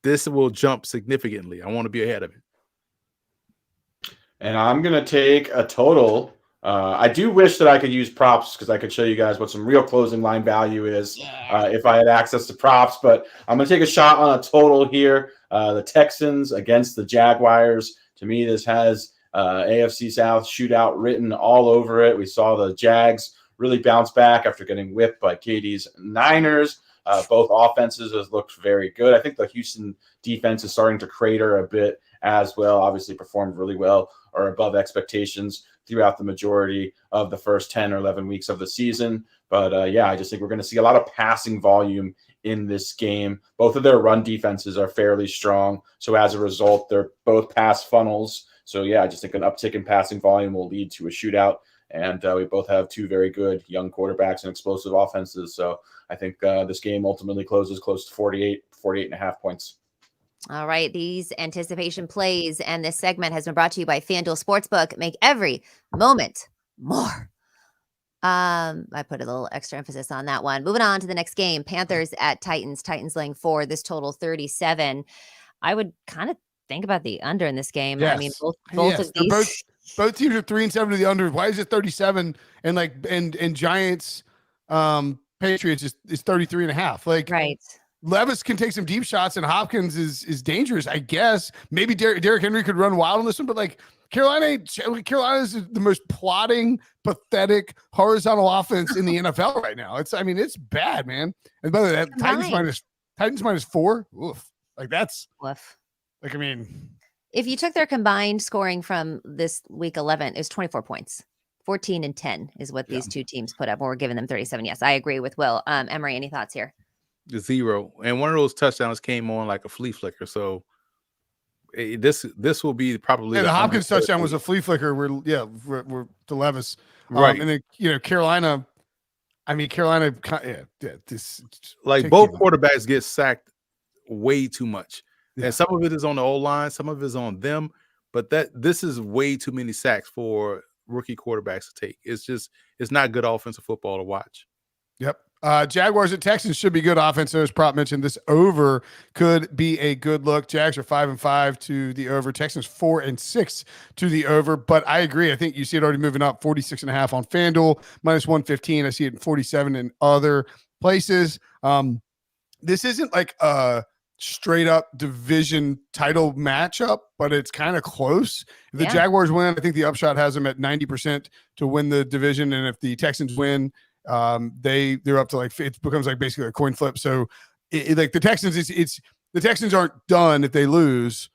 Speaker 3: this will jump significantly. I want to be ahead of it.
Speaker 4: And I'm going to take a total. I do wish that I could use props because I could show you guys what some real closing line value is if I had access to props. But I'm going to take a shot on a total here. The Texans against the Jaguars. To me, this has AFC South shootout written all over it. We saw the Jags really bounce back after getting whipped by Katie's Niners. Both offenses have looked very good. I think the Houston defense is starting to crater a bit as well. Obviously performed really well or above expectations throughout the majority of the first 10 or 11 weeks of the season. But I just think we're going to see a lot of passing volume in this game. Both of their run defenses are fairly strong. So as a result, they're both pass funnels. So I just think an uptick in passing volume will lead to a shootout And we both have two very good young quarterbacks and explosive offenses. So I think this game ultimately closes close to 48 and a half points.
Speaker 1: All right. These anticipation plays and this segment has been brought to you by FanDuel Sportsbook. Make every moment more. I put a little extra emphasis on that one. Moving on to the next game, Panthers at Titans. Titans laying 4. This total 37. I would kind of think about the under in this game.
Speaker 2: Yes.
Speaker 1: I mean, both of these.
Speaker 2: Both teams are 3-7 to the under. Why is it 37? And Giants, Patriots is 33 and a half. Like,
Speaker 1: right.
Speaker 2: Levis can take some deep shots, and Hopkins is dangerous, I guess. Maybe Derrick Henry could run wild on this one, but like Carolina is the most plotting, pathetic, horizontal offense in the NFL right now. It's bad, man. And by the way, that Titans minus 4. Oof. Like that's
Speaker 1: woof.
Speaker 2: Like, I mean,
Speaker 1: if you took their combined scoring from this week 11, it was 24 points. 14 and 10 is what these two teams put up. We're giving them 37. Yes, I agree with Will. Emory, any thoughts here?
Speaker 3: 0. And one of those touchdowns came on like a flea flicker. So this will be probably
Speaker 2: the Hopkins touchdown was a flea flicker. We're to Levis,
Speaker 3: right?
Speaker 2: And then Carolina. I mean, Carolina. This
Speaker 3: like both quarterbacks get sacked way too much, and some of it is on the O-line, some of it is on them. But this is way too many sacks for rookie quarterbacks to take. It's not good offensive football to watch.
Speaker 2: Yep. Jaguars at Texans should be good offense. As Prop mentioned, this over could be a good look. Jags are 5-5 to the over. Texans 4-6 to the over. But I agree. I think you see it already moving up 46.5 on FanDuel, minus 115. I see it in 47 in other places. This isn't like a straight up division title matchup, but it's kind of close. If the Jaguars win, I think the upshot has them at 90% to win the division. And if the Texans win, they're up to like, it becomes like basically a coin flip. So like the Texans, the Texans aren't done if they lose,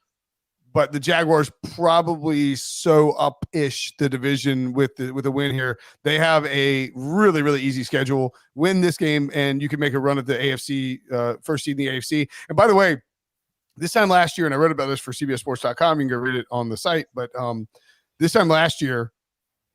Speaker 2: but the Jaguars probably sew up-ish the division with a win here. They have a really, really easy schedule. Win this game, and you can make a run at the AFC, first seed in the AFC. And by the way, this time last year, and I wrote about this for CBSSports.com, you can go read it on the site, but this time last year,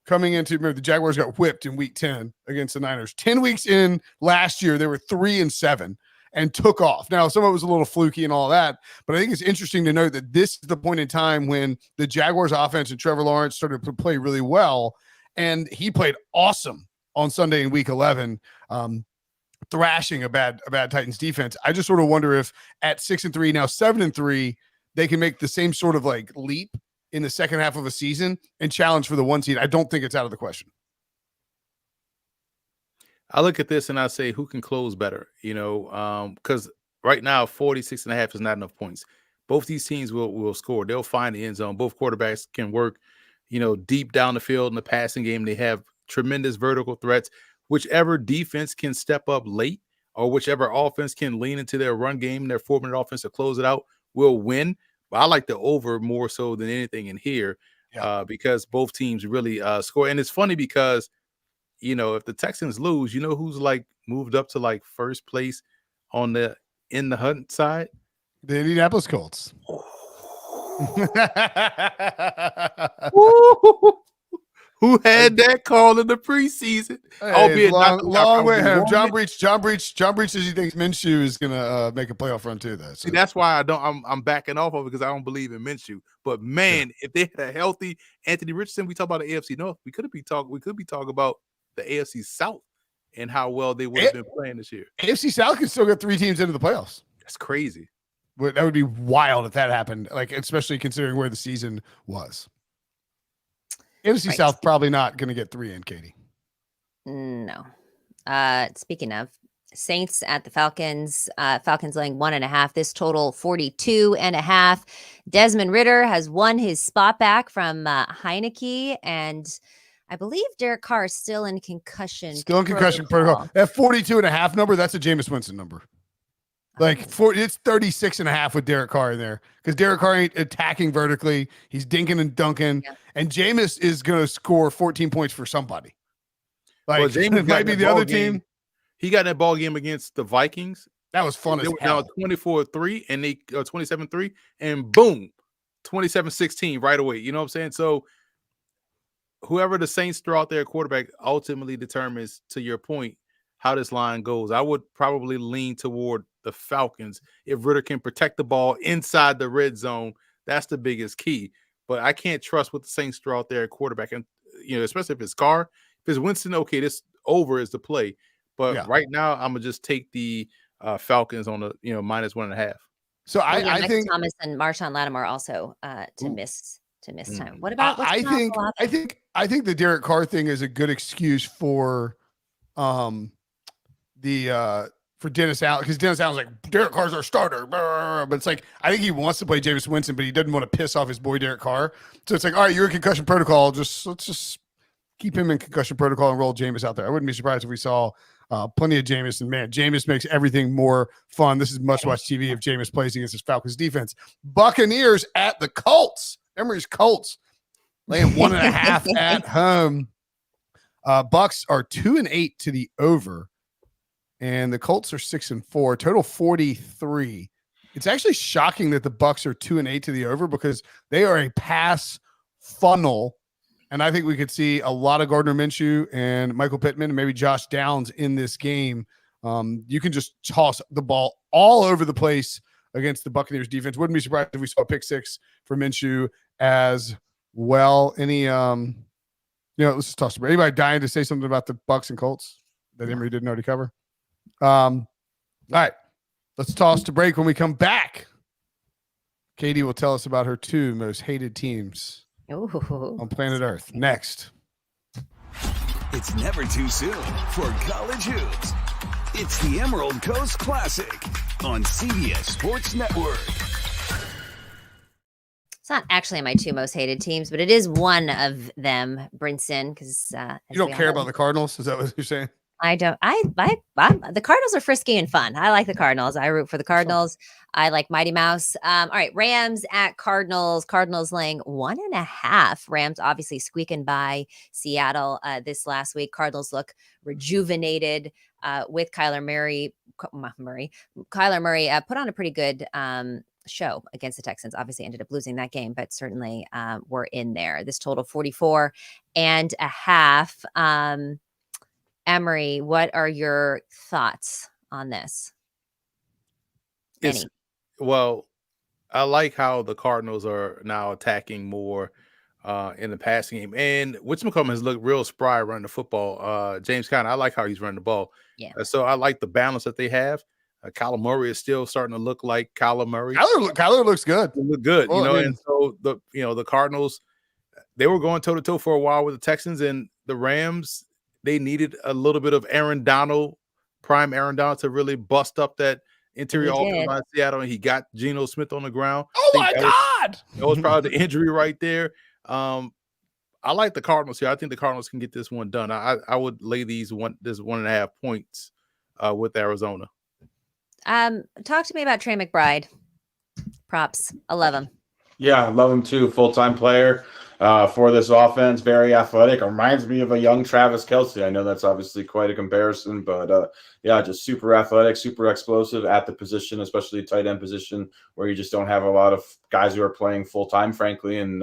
Speaker 2: coming into, remember, the Jaguars got whipped in week 10 against the Niners. 10 weeks in last year, they were 3-7 and took off. Now, some of it was a little fluky and all that, but I think it's interesting to note that this is the point in time when the Jaguars offense and Trevor Lawrence started to play really well, and he played awesome on Sunday in week 11, thrashing a bad Titans defense. I just sort of wonder if at 6-3, now 7-3, they can make the same sort of like leap in the second half of a season and challenge for the 1 seed. I don't think it's out of the question.
Speaker 3: I look at this and I say, who can close better? Because right now 46.5 is not enough points. Both these teams will score. They'll find the end zone. Both quarterbacks can work, deep down the field in the passing game. They have tremendous vertical threats. Whichever defense can step up late, or whichever offense can lean into their run game, their 4-minute offense to close it out, will win. But I like the over more so than anything in here, because both teams really score. And it's funny because, if the Texans lose, who's like moved up to like first place in the hunt side?
Speaker 2: The Indianapolis Colts.
Speaker 3: Who had that call in the preseason?
Speaker 2: Hey, albeit long way home. John Breach says he thinks Minshew is gonna make a playoff run too. Though, so.
Speaker 3: See, that's why I'm backing off of it, because I don't believe in Minshew. But man, if they had a healthy Anthony Richardson, we talk about the AFC North. We could be talking about the AFC South and how well they would have been playing this year.
Speaker 2: AFC South can still get 3 teams into the playoffs.
Speaker 3: That's crazy.
Speaker 2: But that would be wild if that happened. Like, especially considering where the season was. NFC South probably not going to get 3 in, Katie.
Speaker 1: No. Speaking of, Saints at the Falcons. Falcons laying 1.5. This total 42.5. Desmond Ridder has won his spot back from Heineke, and I believe Derek Carr is still in concussion.
Speaker 2: Protocol. That 42.5 number, that's a Jameis Winston number. Like it's 36.5 with Derek Carr in there, because Derek Carr ain't attacking vertically. He's dinking and dunking, and Jameis is going to score 14 points for somebody. Like, Jameis might be the other team.
Speaker 3: He got that ball game against the Vikings.
Speaker 2: That was fun as hell.
Speaker 3: 24-3 and they 27-3, and boom, 27-16 right away. You know what I'm saying? So whoever the Saints throw out there quarterback ultimately determines, to your point, how this line goes. I would probably lean toward the Falcons if Ritter can protect the ball inside the red zone. That's the biggest key. But I can't trust what the Saints throw out there at quarterback, and especially if it's Carr. If it's Winston, okay, this over is the play. But right now, I'm gonna just take the Falcons on the -1.5.
Speaker 2: So I think
Speaker 1: Thomas and Marshawn Lattimore also to miss time. What about?
Speaker 2: I think the Derek Carr thing is a good excuse for for Dennis Allen, because Dennis Allen's like, Derek Carr's our starter, but it's like, I think he wants to play Jameis Winston, but he doesn't want to piss off his boy Derek Carr. So it's like, all right, you're in concussion protocol. Let's just keep him in concussion protocol and roll Jameis out there. I wouldn't be surprised if we saw plenty of Jameis, and man, Jameis makes everything more fun. This is must-watch TV if Jameis plays against his Falcons defense. Buccaneers at the Colts. Emory's Colts laying 1.5 at home. Bucks are 2-8 to the over, and the Colts are 6-4. Total 43. It's actually shocking that the Bucks are 2-8 to the over, because they are a pass funnel. And I think we could see a lot of Gardner Minshew and Michael Pittman and maybe Josh Downs in this game. You can just toss the ball all over the place against the Buccaneers defense. Wouldn't be surprised if we saw a pick six for Minshew as well. Any, let's just toss it. Anybody dying to say something about the Bucks and Colts that Emory didn't already cover? All right, let's toss to break. When we come back, Katie will tell us about her two most hated teams on planet Earth. Next.
Speaker 6: It's never too soon for college hoops. It's the Emerald Coast Classic on CBS Sports Network.
Speaker 1: It's not actually my two most hated teams, but it is one of them, Brinson, because
Speaker 2: you don't care about the Cardinals? Is that what you're saying?
Speaker 1: I don't. The Cardinals are frisky and fun. I like the Cardinals. I root for the Cardinals. I like Mighty Mouse. All right, Rams at Cardinals. Cardinals laying 1.5. Rams obviously squeaking by Seattle this last week. Cardinals look rejuvenated with Kyler Murray. Kyler Murray put on a pretty good show against the Texans. Obviously ended up losing that game, but certainly were in there. This total 44.5. Emory, what are your thoughts on this?
Speaker 3: Well, I like how the Cardinals are now attacking more in the passing game. And whatchamacallit has looked real spry running the football. James Conner, I like how he's running the ball.
Speaker 1: Yeah.
Speaker 3: So I like the balance that they have. Kyler Murray is still starting to look like Kyler Murray.
Speaker 2: Kyler looks good.
Speaker 3: He look good, and so the Cardinals, they were going toe-to-toe for a while with the Texans, and the Rams, they needed a little bit of prime Aaron Donald to really bust up that interior offense by Seattle, and he got Geno Smith on the ground.
Speaker 2: Oh my God!
Speaker 3: That was probably the injury right there. I like the Cardinals here. I think the Cardinals can get this one done. I would lay this 1.5 points with Arizona.
Speaker 1: Talk to me about Trey McBride. Props. I love him.
Speaker 4: Yeah, I love him too. Full-time player for this offense. Very athletic. Reminds me of a young Travis Kelce. I know that's obviously quite a comparison, but just super athletic, super explosive at the position, especially tight end position, where you just don't have a lot of guys who are playing full-time, frankly, and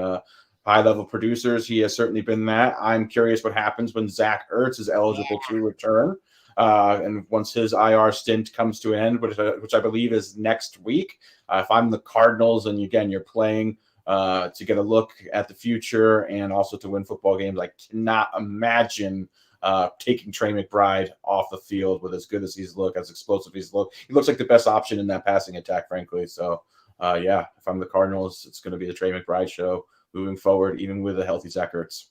Speaker 4: high-level producers. He has certainly been that. I'm curious what happens when Zach Ertz is eligible to return. And once his IR stint comes to an end, which I believe is next week, if I'm the Cardinals, and again, you're playing to get a look at the future and also to win football games, I cannot imagine taking Trey McBride off the field with as good as he's looked, as explosive he's looked. He looks like the best option in that passing attack, frankly. So, if I'm the Cardinals, it's going to be the Trey McBride show moving forward, even with a healthy Zach Ertz.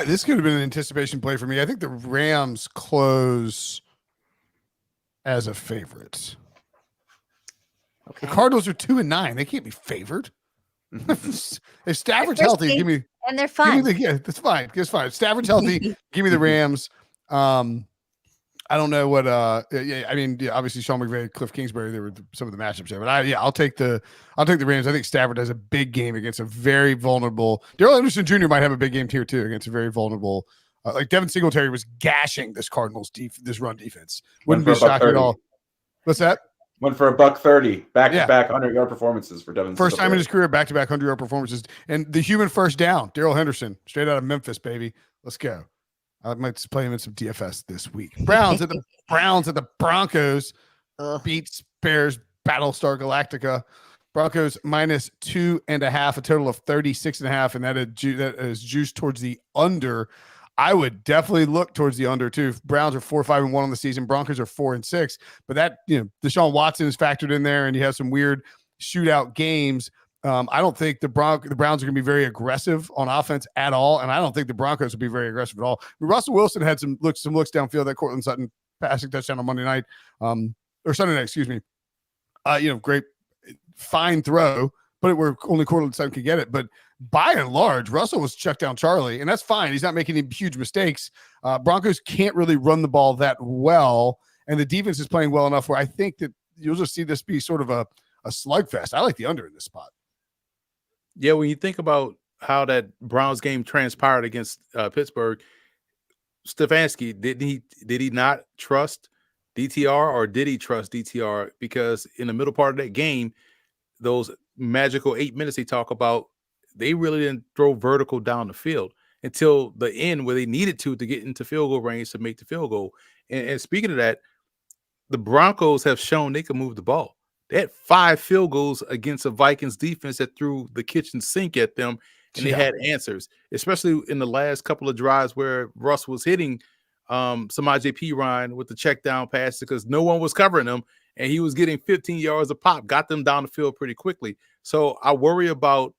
Speaker 2: This could have been an anticipation play for me. I think the Rams close as a favorite. Okay. The Cardinals are 2-9. They can't be favored. If Stafford's healthy, give me.
Speaker 1: And they're fun.
Speaker 2: That's fine. It's fine. If Stafford's healthy, give me the Rams. I don't know what. Obviously Sean McVay, Cliff Kingsbury, there were some of the matchups there, but I'll take the Rams. I think Stafford has a big game against a very vulnerable. Darrell Anderson Jr. might have a big game here too against a very vulnerable. Like Devin Singletary was gashing this Cardinals this run defense. Wouldn't be shocking at all. What's that?
Speaker 4: Went for $130, back-to-back 100-yard performances for Devin.
Speaker 2: First time in his career, back-to-back 100-yard performances. And the human first down, Darrell Henderson, straight out of Memphis, baby. Let's go. I might play him in some DFS this week. Browns at the Broncos. Beats Bears, Battlestar Galactica. Broncos minus 2.5, a total of 36.5, and that is juiced towards the under. I would definitely look towards the under too. Browns are 4-5-1 on the season. Broncos are 4-6. But that, Deshaun Watson is factored in there, and you have some weird shootout games. I don't think the Browns are going to be very aggressive on offense at all, and I don't think the Broncos will be very aggressive at all. Russell Wilson had some looks downfield. That Cortland Sutton passing touchdown on Monday night, or Sunday night, excuse me. Great, fine throw, but only Cortland Sutton could get it. But by and large, Russell was checked down Charlie, and that's fine. He's not making any huge mistakes. Broncos can't really run the ball that well, and the defense is playing well enough where I think that you'll just see this be sort of a slugfest. I like the under in this spot.
Speaker 3: Yeah, when you think about how that Browns game transpired against Pittsburgh, Stefanski, did he not trust DTR, or did he trust DTR? Because in the middle part of that game, those magical 8 minutes he talk about, they really didn't throw vertical down the field until the end where they needed to get into field goal range to make the field goal. And speaking of that, the Broncos have shown they can move the ball. They had 5 field goals against a Vikings defense that threw the kitchen sink at them, and they had answers, especially in the last couple of drives where Russ was hitting Samaje Perine with the check down pass because no one was covering him, and he was getting 15 yards a pop, got them down the field pretty quickly. So I worry about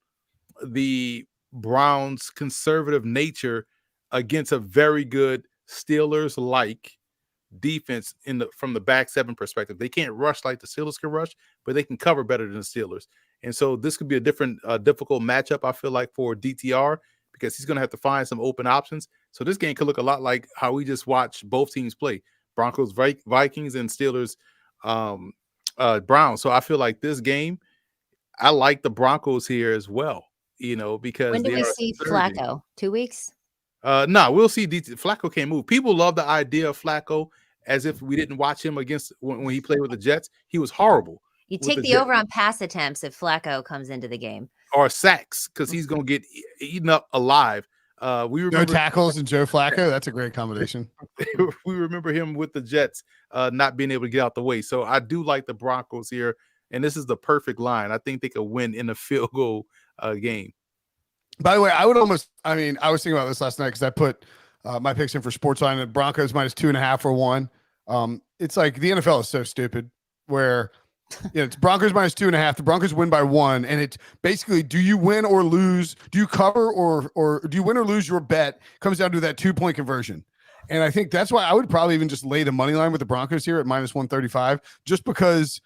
Speaker 3: the Browns' conservative nature against a very good Steelers-like defense from the back seven perspective. They can't rush like the Steelers can rush, but they can cover better than the Steelers. And so this could be a different difficult matchup, I feel like, for DTR, because he's going to have to find some open options. So this game could look a lot like how we just watched both teams play, Broncos, Vikings, and Steelers, Browns. So I feel like this game, I like the Broncos here as well, because
Speaker 1: when do we see Flacco? 2 weeks?
Speaker 3: No, we'll see. Flacco can't move. People love the idea of Flacco as if we didn't watch him against when he played with the Jets. He was horrible.
Speaker 1: You take the over on pass attempts if Flacco comes into the game,
Speaker 3: or sacks, because he's going to get eaten up alive. We remember
Speaker 2: no tackles and Joe Flacco. That's a great combination.
Speaker 3: We remember him with the Jets not being able to get out the way. So I do like the Broncos here, and this is the perfect line. I think they could win in a field goal game.
Speaker 2: By the way, I was thinking about this last night because I put my picks in for Sportsline, and Broncos minus 2.5 or 1. It's like the NFL is so stupid where it's Broncos minus 2.5. The Broncos win by 1, and it's basically, do you win or lose? Do you cover or do you win or lose your bet? It comes down to that 2-point conversion. And I think that's why I would probably even just lay the money line with the Broncos here at minus 135, just because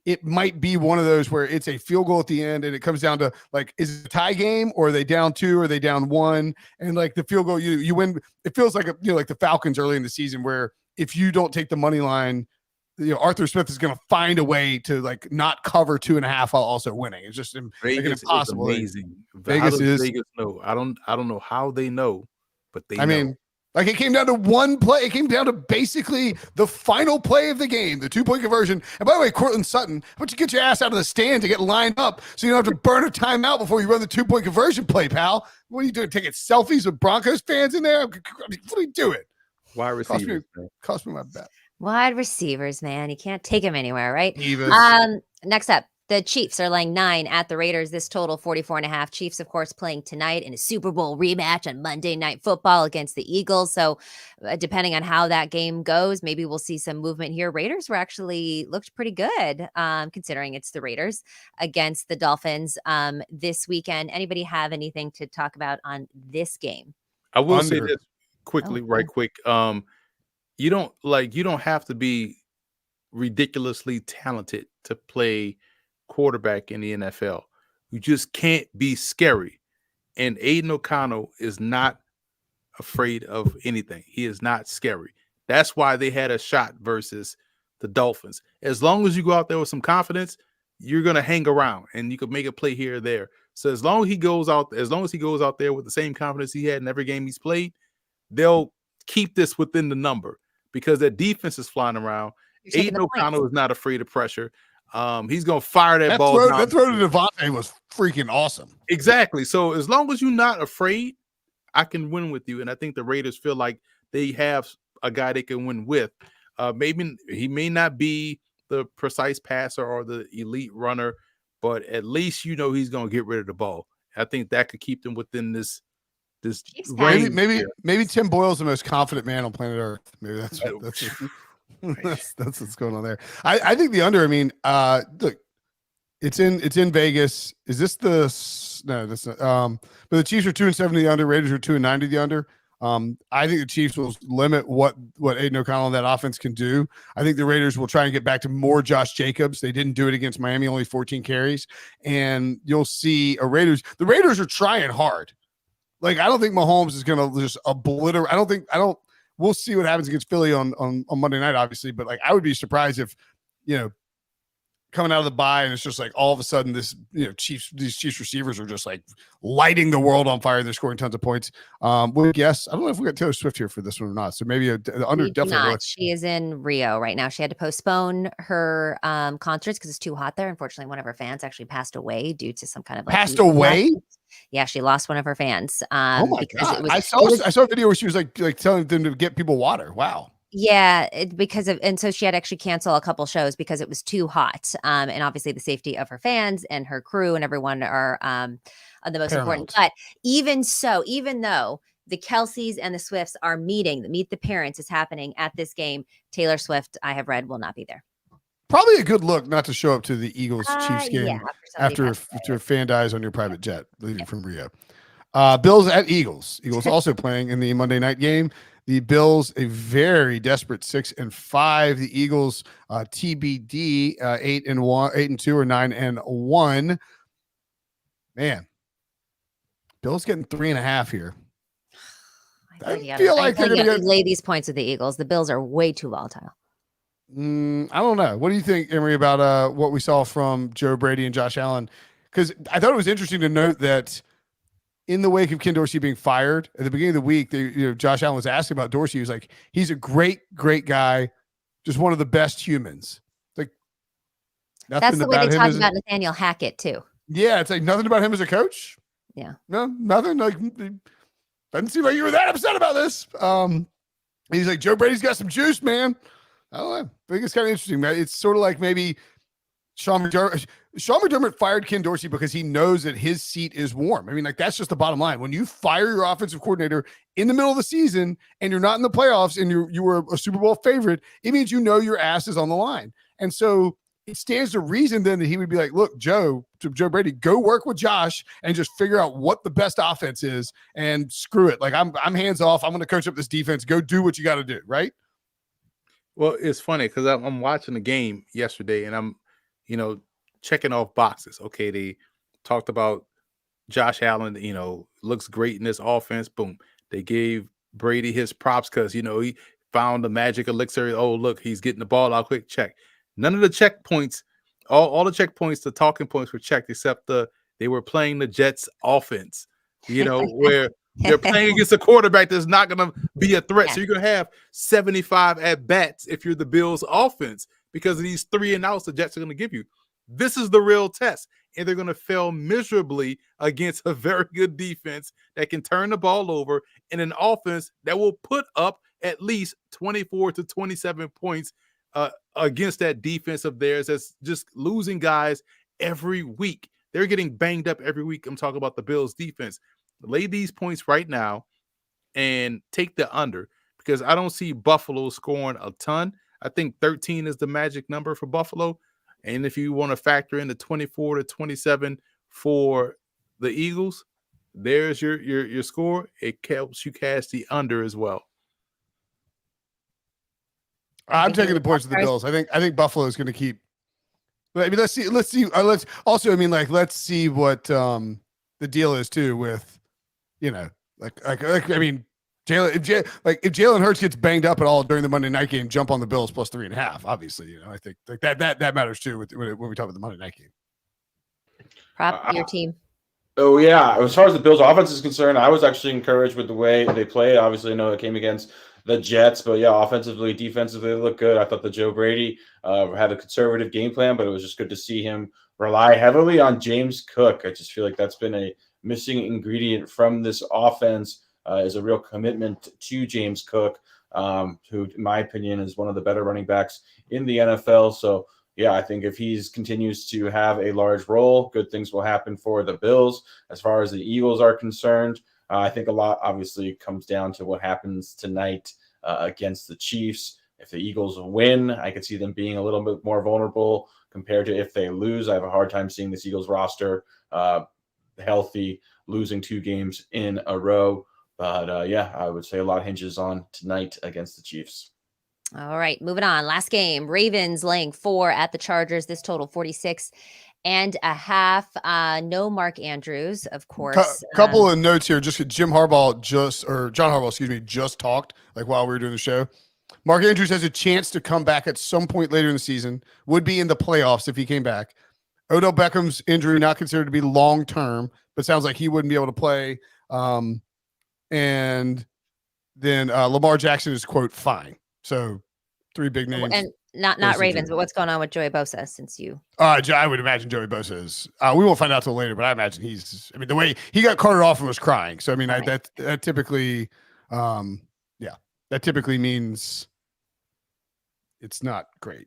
Speaker 2: it might be one of those where it's a field goal at the end and it comes down to like, is it a tie game or are they down 2 or are they down 1? And like the field goal, you win. It feels like like the Falcons early in the season where if you don't take the money line, Arthur Smith is going to find a way to like not cover 2.5 while also winning. It's just
Speaker 3: Vegas
Speaker 2: impossible.
Speaker 3: Is amazing.
Speaker 2: Vegas
Speaker 3: know. I don't know how they know, but they know.
Speaker 2: Mean, like it came down to one play. It came down to basically the final play of the game, the 2-point conversion. And by the way, Cortland Sutton, how about you get your ass out of the stand to get lined up so you don't have to burn a timeout before you run the 2-point conversion play, pal? What are you doing? Taking selfies with Broncos fans in there? What are you doing?
Speaker 3: Wide receivers.
Speaker 2: Cost me my bet.
Speaker 1: Wide receivers, man. You can't take them anywhere, right?
Speaker 2: Divas.
Speaker 1: Next up, the Chiefs are laying 9 at the Raiders. This total 44.5. Chiefs, of course, playing tonight in a Super Bowl rematch on Monday Night Football against the Eagles. So depending on how that game goes, maybe we'll see some movement here. Raiders looked pretty good considering it's the Raiders against the Dolphins this weekend. Anybody have anything to talk about on this game?
Speaker 3: I will say this quickly, quick. You don't have to be ridiculously talented to play quarterback in the NFL. You just can't be scary. And Aiden O'Connell is not afraid of anything. He is not scary. That's why they had a shot versus the Dolphins. As long as you go out there with some confidence, you're going to hang around and you could make a play here or there. So as long as he goes out there with the same confidence he had in every game he's played, they'll keep this within the number because their defense is flying around Aiden O'Connell is not afraid of pressure. He's gonna fire that ball.
Speaker 2: That throw to Devontae was freaking awesome.
Speaker 3: Exactly. So as long as you're not afraid, I can win with you. And I think the Raiders feel like they have a guy they can win with. Maybe he may not be the precise passer or the elite runner, but at least he's gonna get rid of the ball. I think that could keep them within this range.
Speaker 2: Maybe Tim Boyle's the most confident man on planet Earth. Maybe that's what's going on there. I think the under. I mean, look, it's in Vegas. Is this no? That's not. But the Chiefs are 2-7 the under. Raiders are 2-9 the under. I think the Chiefs will limit what Aiden O'Connell and that offense can do. I think the Raiders will try and get back to more Josh Jacobs. They didn't do it against Miami, only 14 carries, and you'll see the Raiders are trying hard. Like, I don't think Mahomes is going to just obliterate. We'll see what happens against Philly on Monday night, obviously. But like, I would be surprised if, coming out of the bye and it's just like all of a sudden these Chiefs receivers are just like lighting the world on fire. They're scoring tons of points. We'll guess. I don't know if we got Taylor Swift here for this one or not. So maybe the under definitely works.
Speaker 1: She is in Rio right now. She had to postpone her concerts because it's too hot there. Unfortunately, one of her fans actually passed away due to some kind of
Speaker 2: passed away.
Speaker 1: Yeah, she lost one of her fans.
Speaker 2: Oh my God. I saw a video where she was like telling them to get people water. Wow.
Speaker 1: Yeah, and so she had to actually cancel a couple shows because it was too hot. And obviously the safety of her fans and her crew and everyone are the most important. But even though the Kelseys and the Swifts are Meet the Parents is happening at this game, Taylor Swift, I have read, will not be there.
Speaker 2: Probably a good look not to show up to the Eagles-Chiefs game after a fan dies on your private jet leaving from Rio. Bills at Eagles. Eagles also playing in the Monday night game. The Bills, a very desperate 6-5. The Eagles, TBD, 8-1, 8-2, or 9-1. Man, Bills getting 3.5 here.
Speaker 1: I feel like they're going to lay these points with the Eagles. The Bills are way too volatile.
Speaker 2: I don't know. What do you think, Emory, about what we saw from Joe Brady and Josh Allen? Because I thought it was interesting to note that in the wake of Ken Dorsey being fired at the beginning of the week, Josh Allen was asking about Dorsey. He was like, he's a great, great guy, just one of the best humans. Like,
Speaker 1: that's the way they talk about Nathaniel Hackett too.
Speaker 2: Yeah, it's like nothing about him as a coach.
Speaker 1: Yeah,
Speaker 2: no, nothing. Like, doesn't seem like you were that upset about this. He's like, Joe Brady's got some juice, man. I don't know. I think it's kind of interesting, man. It's sort of like maybe Sean McDermott fired Ken Dorsey because he knows that his seat is warm. I mean, like, that's just the bottom line. When you fire your offensive coordinator in the middle of the season and you're not in the playoffs and you were a Super Bowl favorite, it means your ass is on the line. And so it stands to reason then that he would be like, look, Joe Brady, go work with Josh and just figure out what the best offense is and screw it. Like, I'm hands off. I'm going to coach up this defense. Go do what you got to do, right?
Speaker 3: Well, it's funny because I'm watching the game yesterday and I'm, checking off boxes. Okay, they talked about Josh Allen, looks great in this offense. Boom. They gave Brady his props because, he found the magic elixir. Oh, look, he's getting the ball out quick. Check. None of the checkpoints, all the checkpoints, the talking points were checked except they were playing the Jets offense, where they're playing against a quarterback that's not going to be a threat. So you're going to have 75 at-bats if you're the Bills offense because of these 3 and outs the Jets are going to give you. This is the real test, and they're going to fail miserably against a very good defense that can turn the ball over in an offense that will put up at least 24 to 27 points against that defense of theirs that's just losing guys every week. They're getting banged up every week. I'm talking about the Bills defense. Lay these points right now and take the under because I don't see Buffalo scoring a ton. I think 13 is the magic number for Buffalo. And if you want to factor in the 24 to 27 for the Eagles, there's your score. It helps you cast the under as well.
Speaker 2: I'm taking the points of the Bills. I think Buffalo is going to keep. I mean, let's see. Let's see what the deal is too with, I mean, if Jalen Hurts gets banged up at all during the Monday night game, jump on the Bills plus 3.5. Obviously, I think like that matters too when we talk about the Monday night game.
Speaker 1: Prop your team.
Speaker 4: Oh yeah, as far as the Bills' offense is concerned, I was actually encouraged with the way they played. Obviously, I know it came against the Jets. But yeah, offensively, defensively, they look good. I thought that Joe Brady had a conservative game plan, but it was just good to see him rely heavily on James Cook. I just feel like that's been a missing ingredient from this offense, is a real commitment to James Cook, who, in my opinion, is one of the better running backs in the NFL. So, yeah, I think if he continues to have a large role, good things will happen for the Bills. As far as the Eagles are concerned, I think a lot obviously comes down to what happens tonight against the Chiefs. If the Eagles win, I could see them being a little bit more vulnerable compared to if they lose. I have a hard time seeing this Eagles roster healthy, losing 2 games in a row. But yeah, I would say a lot hinges on tonight against the Chiefs.
Speaker 1: All right, moving on. Last game, Ravens laying 4 at the Chargers. This total 46.5. No Mark Andrews, of course.
Speaker 2: Couple of notes here. Just John Harbaugh, just talked like while we were doing the show. Mark Andrews has a chance to come back at some point later in the season. Would be in the playoffs if he came back. Odell Beckham's injury not considered to be long term, but sounds like he wouldn't be able to play. And then Lamar Jackson is, quote, fine. So 3 big names.
Speaker 1: And not Ravens, but what's going on with Joey Bosa since you?
Speaker 2: I would imagine Joey Bosa is. We won't find out till later, but I imagine he's. I mean, the way he got carted off and was crying. So I mean, that typically, that typically means it's not great.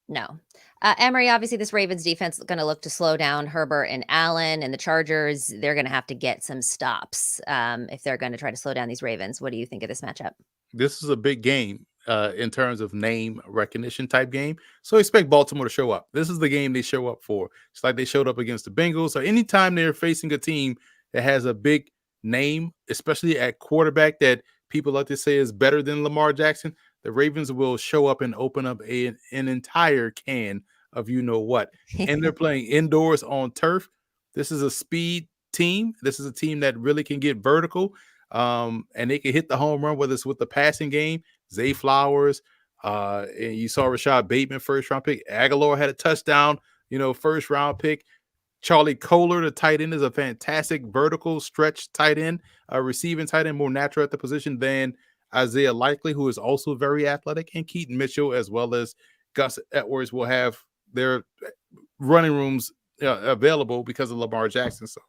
Speaker 1: No. Emory, obviously this Ravens defense is going to look to slow down Herbert and Allen, and the Chargers, they're going to have to get some stops if they're going to try to slow down these Ravens. What do you think of this matchup?
Speaker 3: This is a big game in terms of name recognition type game. So expect Baltimore to show up. This is the game they show up for. It's like they showed up against the Bengals. Or anytime they're facing a team that has a big name, especially at quarterback that people like to say is better than Lamar Jackson, the Ravens will show up and open up an entire can of you know what. And they're playing indoors on turf. This is a speed team. This is a team that really can get vertical. And they can hit the home run, whether it's with the passing game. Zay Flowers, and you saw Rashad Bateman, first round pick. Aguilar had a touchdown, first round pick. Charlie Kohler, the tight end, is a fantastic vertical stretch tight end, receiving tight end, more natural at the position than Isaiah Likely, who is also very athletic, and Keaton Mitchell, as well as Gus Edwards, will have their running rooms available because of Lamar Jackson. So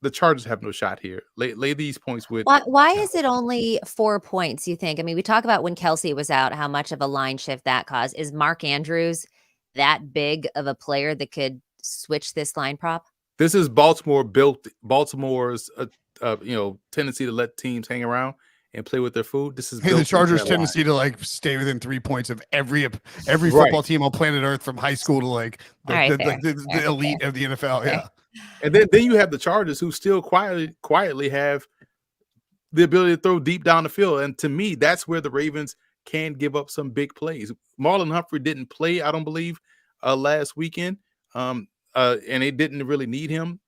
Speaker 3: the Chargers have no shot here. Lay these points with.
Speaker 1: Why is it only 4 points, you think? I mean, we talk about when Kelsey was out, how much of a line shift that caused. Is Mark Andrews that big of a player that could switch this line prop?
Speaker 3: This is Baltimore's tendency to let teams hang around and play with their food. This is
Speaker 2: the Chargers' tendency to stay within 3 points of every football team on planet Earth, from high school to the elite of the NFL.
Speaker 1: Okay.
Speaker 2: Yeah.
Speaker 3: And then you have the Chargers, who still quietly have the ability to throw deep down the field. And to me, that's where the Ravens can give up some big plays. Marlon Humphrey didn't play, I don't believe, last weekend. And they didn't really need him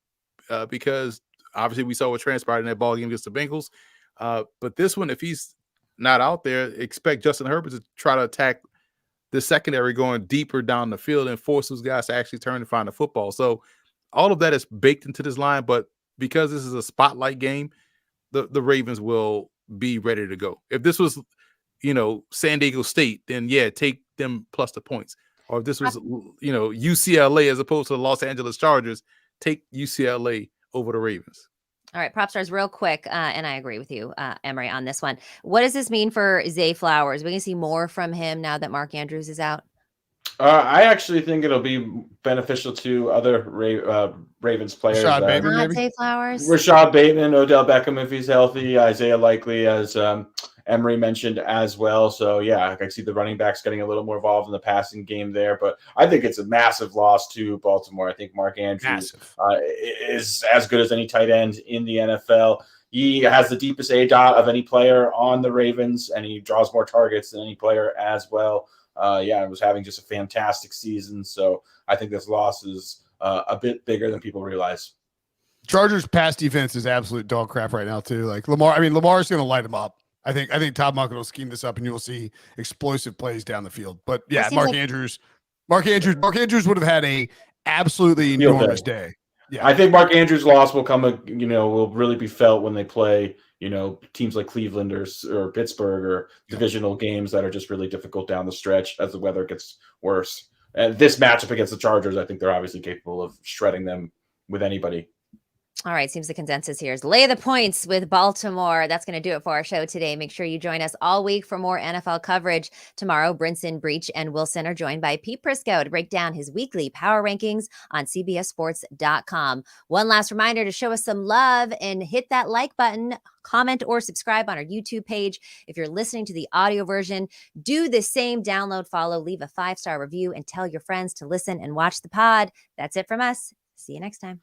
Speaker 3: because obviously we saw what transpired in that ball game against the Bengals. But this one, if he's not out there, expect Justin Herbert to try to attack the secondary going deeper down the field and force those guys to actually turn and find the football. So all of that is baked into this line, but because this is a spotlight game, the Ravens will be ready to go. If this was, San Diego State, then yeah, take them plus the points. Or if this was, UCLA as opposed to the Los Angeles Chargers, take UCLA over the Ravens.
Speaker 1: All right, Propstarz, real quick, and I agree with you, Emory, on this one. What does this mean for Zay Flowers? We can see more from him now that Mark Andrews is out?
Speaker 4: I actually think it'll be beneficial to other Ravens players.
Speaker 2: Rashad Bateman, maybe?
Speaker 1: Zay Flowers?
Speaker 4: Rashad Bateman, Odell Beckham if he's healthy, Isaiah Likely, as Emory mentioned as well. So, yeah, I see the running backs getting a little more involved in the passing game there. But I think it's a massive loss to Baltimore. I think Mark Andrews is as good as any tight end in the NFL. He has the deepest A-dot of any player on the Ravens, and he draws more targets than any player as well. I was having just a fantastic season. So I think this loss is a bit bigger than people realize.
Speaker 2: Chargers pass defense is absolute dog crap right now too. Like Lamar's going to light him up. I think Todd Monken will scheme this up, and you will see explosive plays down the field. But yeah, Mark Andrews would have had a absolutely enormous day.
Speaker 4: I think Mark Andrews' loss will will really be felt when they play, teams like Cleveland or Pittsburgh or divisional games that are just really difficult down the stretch as the weather gets worse. And this matchup against the Chargers, I think they're obviously capable of shredding them with anybody.
Speaker 1: All right. Seems the consensus here is lay the points with Baltimore. That's going to do it for our show today. Make sure you join us all week for more NFL coverage. Tomorrow, Brinson, Breach, and Wilson are joined by Pete Prisco to break down his weekly power rankings on CBSSports.com. One last reminder to show us some love and hit that like button, comment or subscribe on our YouTube page. If you're listening to the audio version, do the same. Download, follow, leave a 5-star review, and tell your friends to listen and watch the pod. That's it from us. See you next time.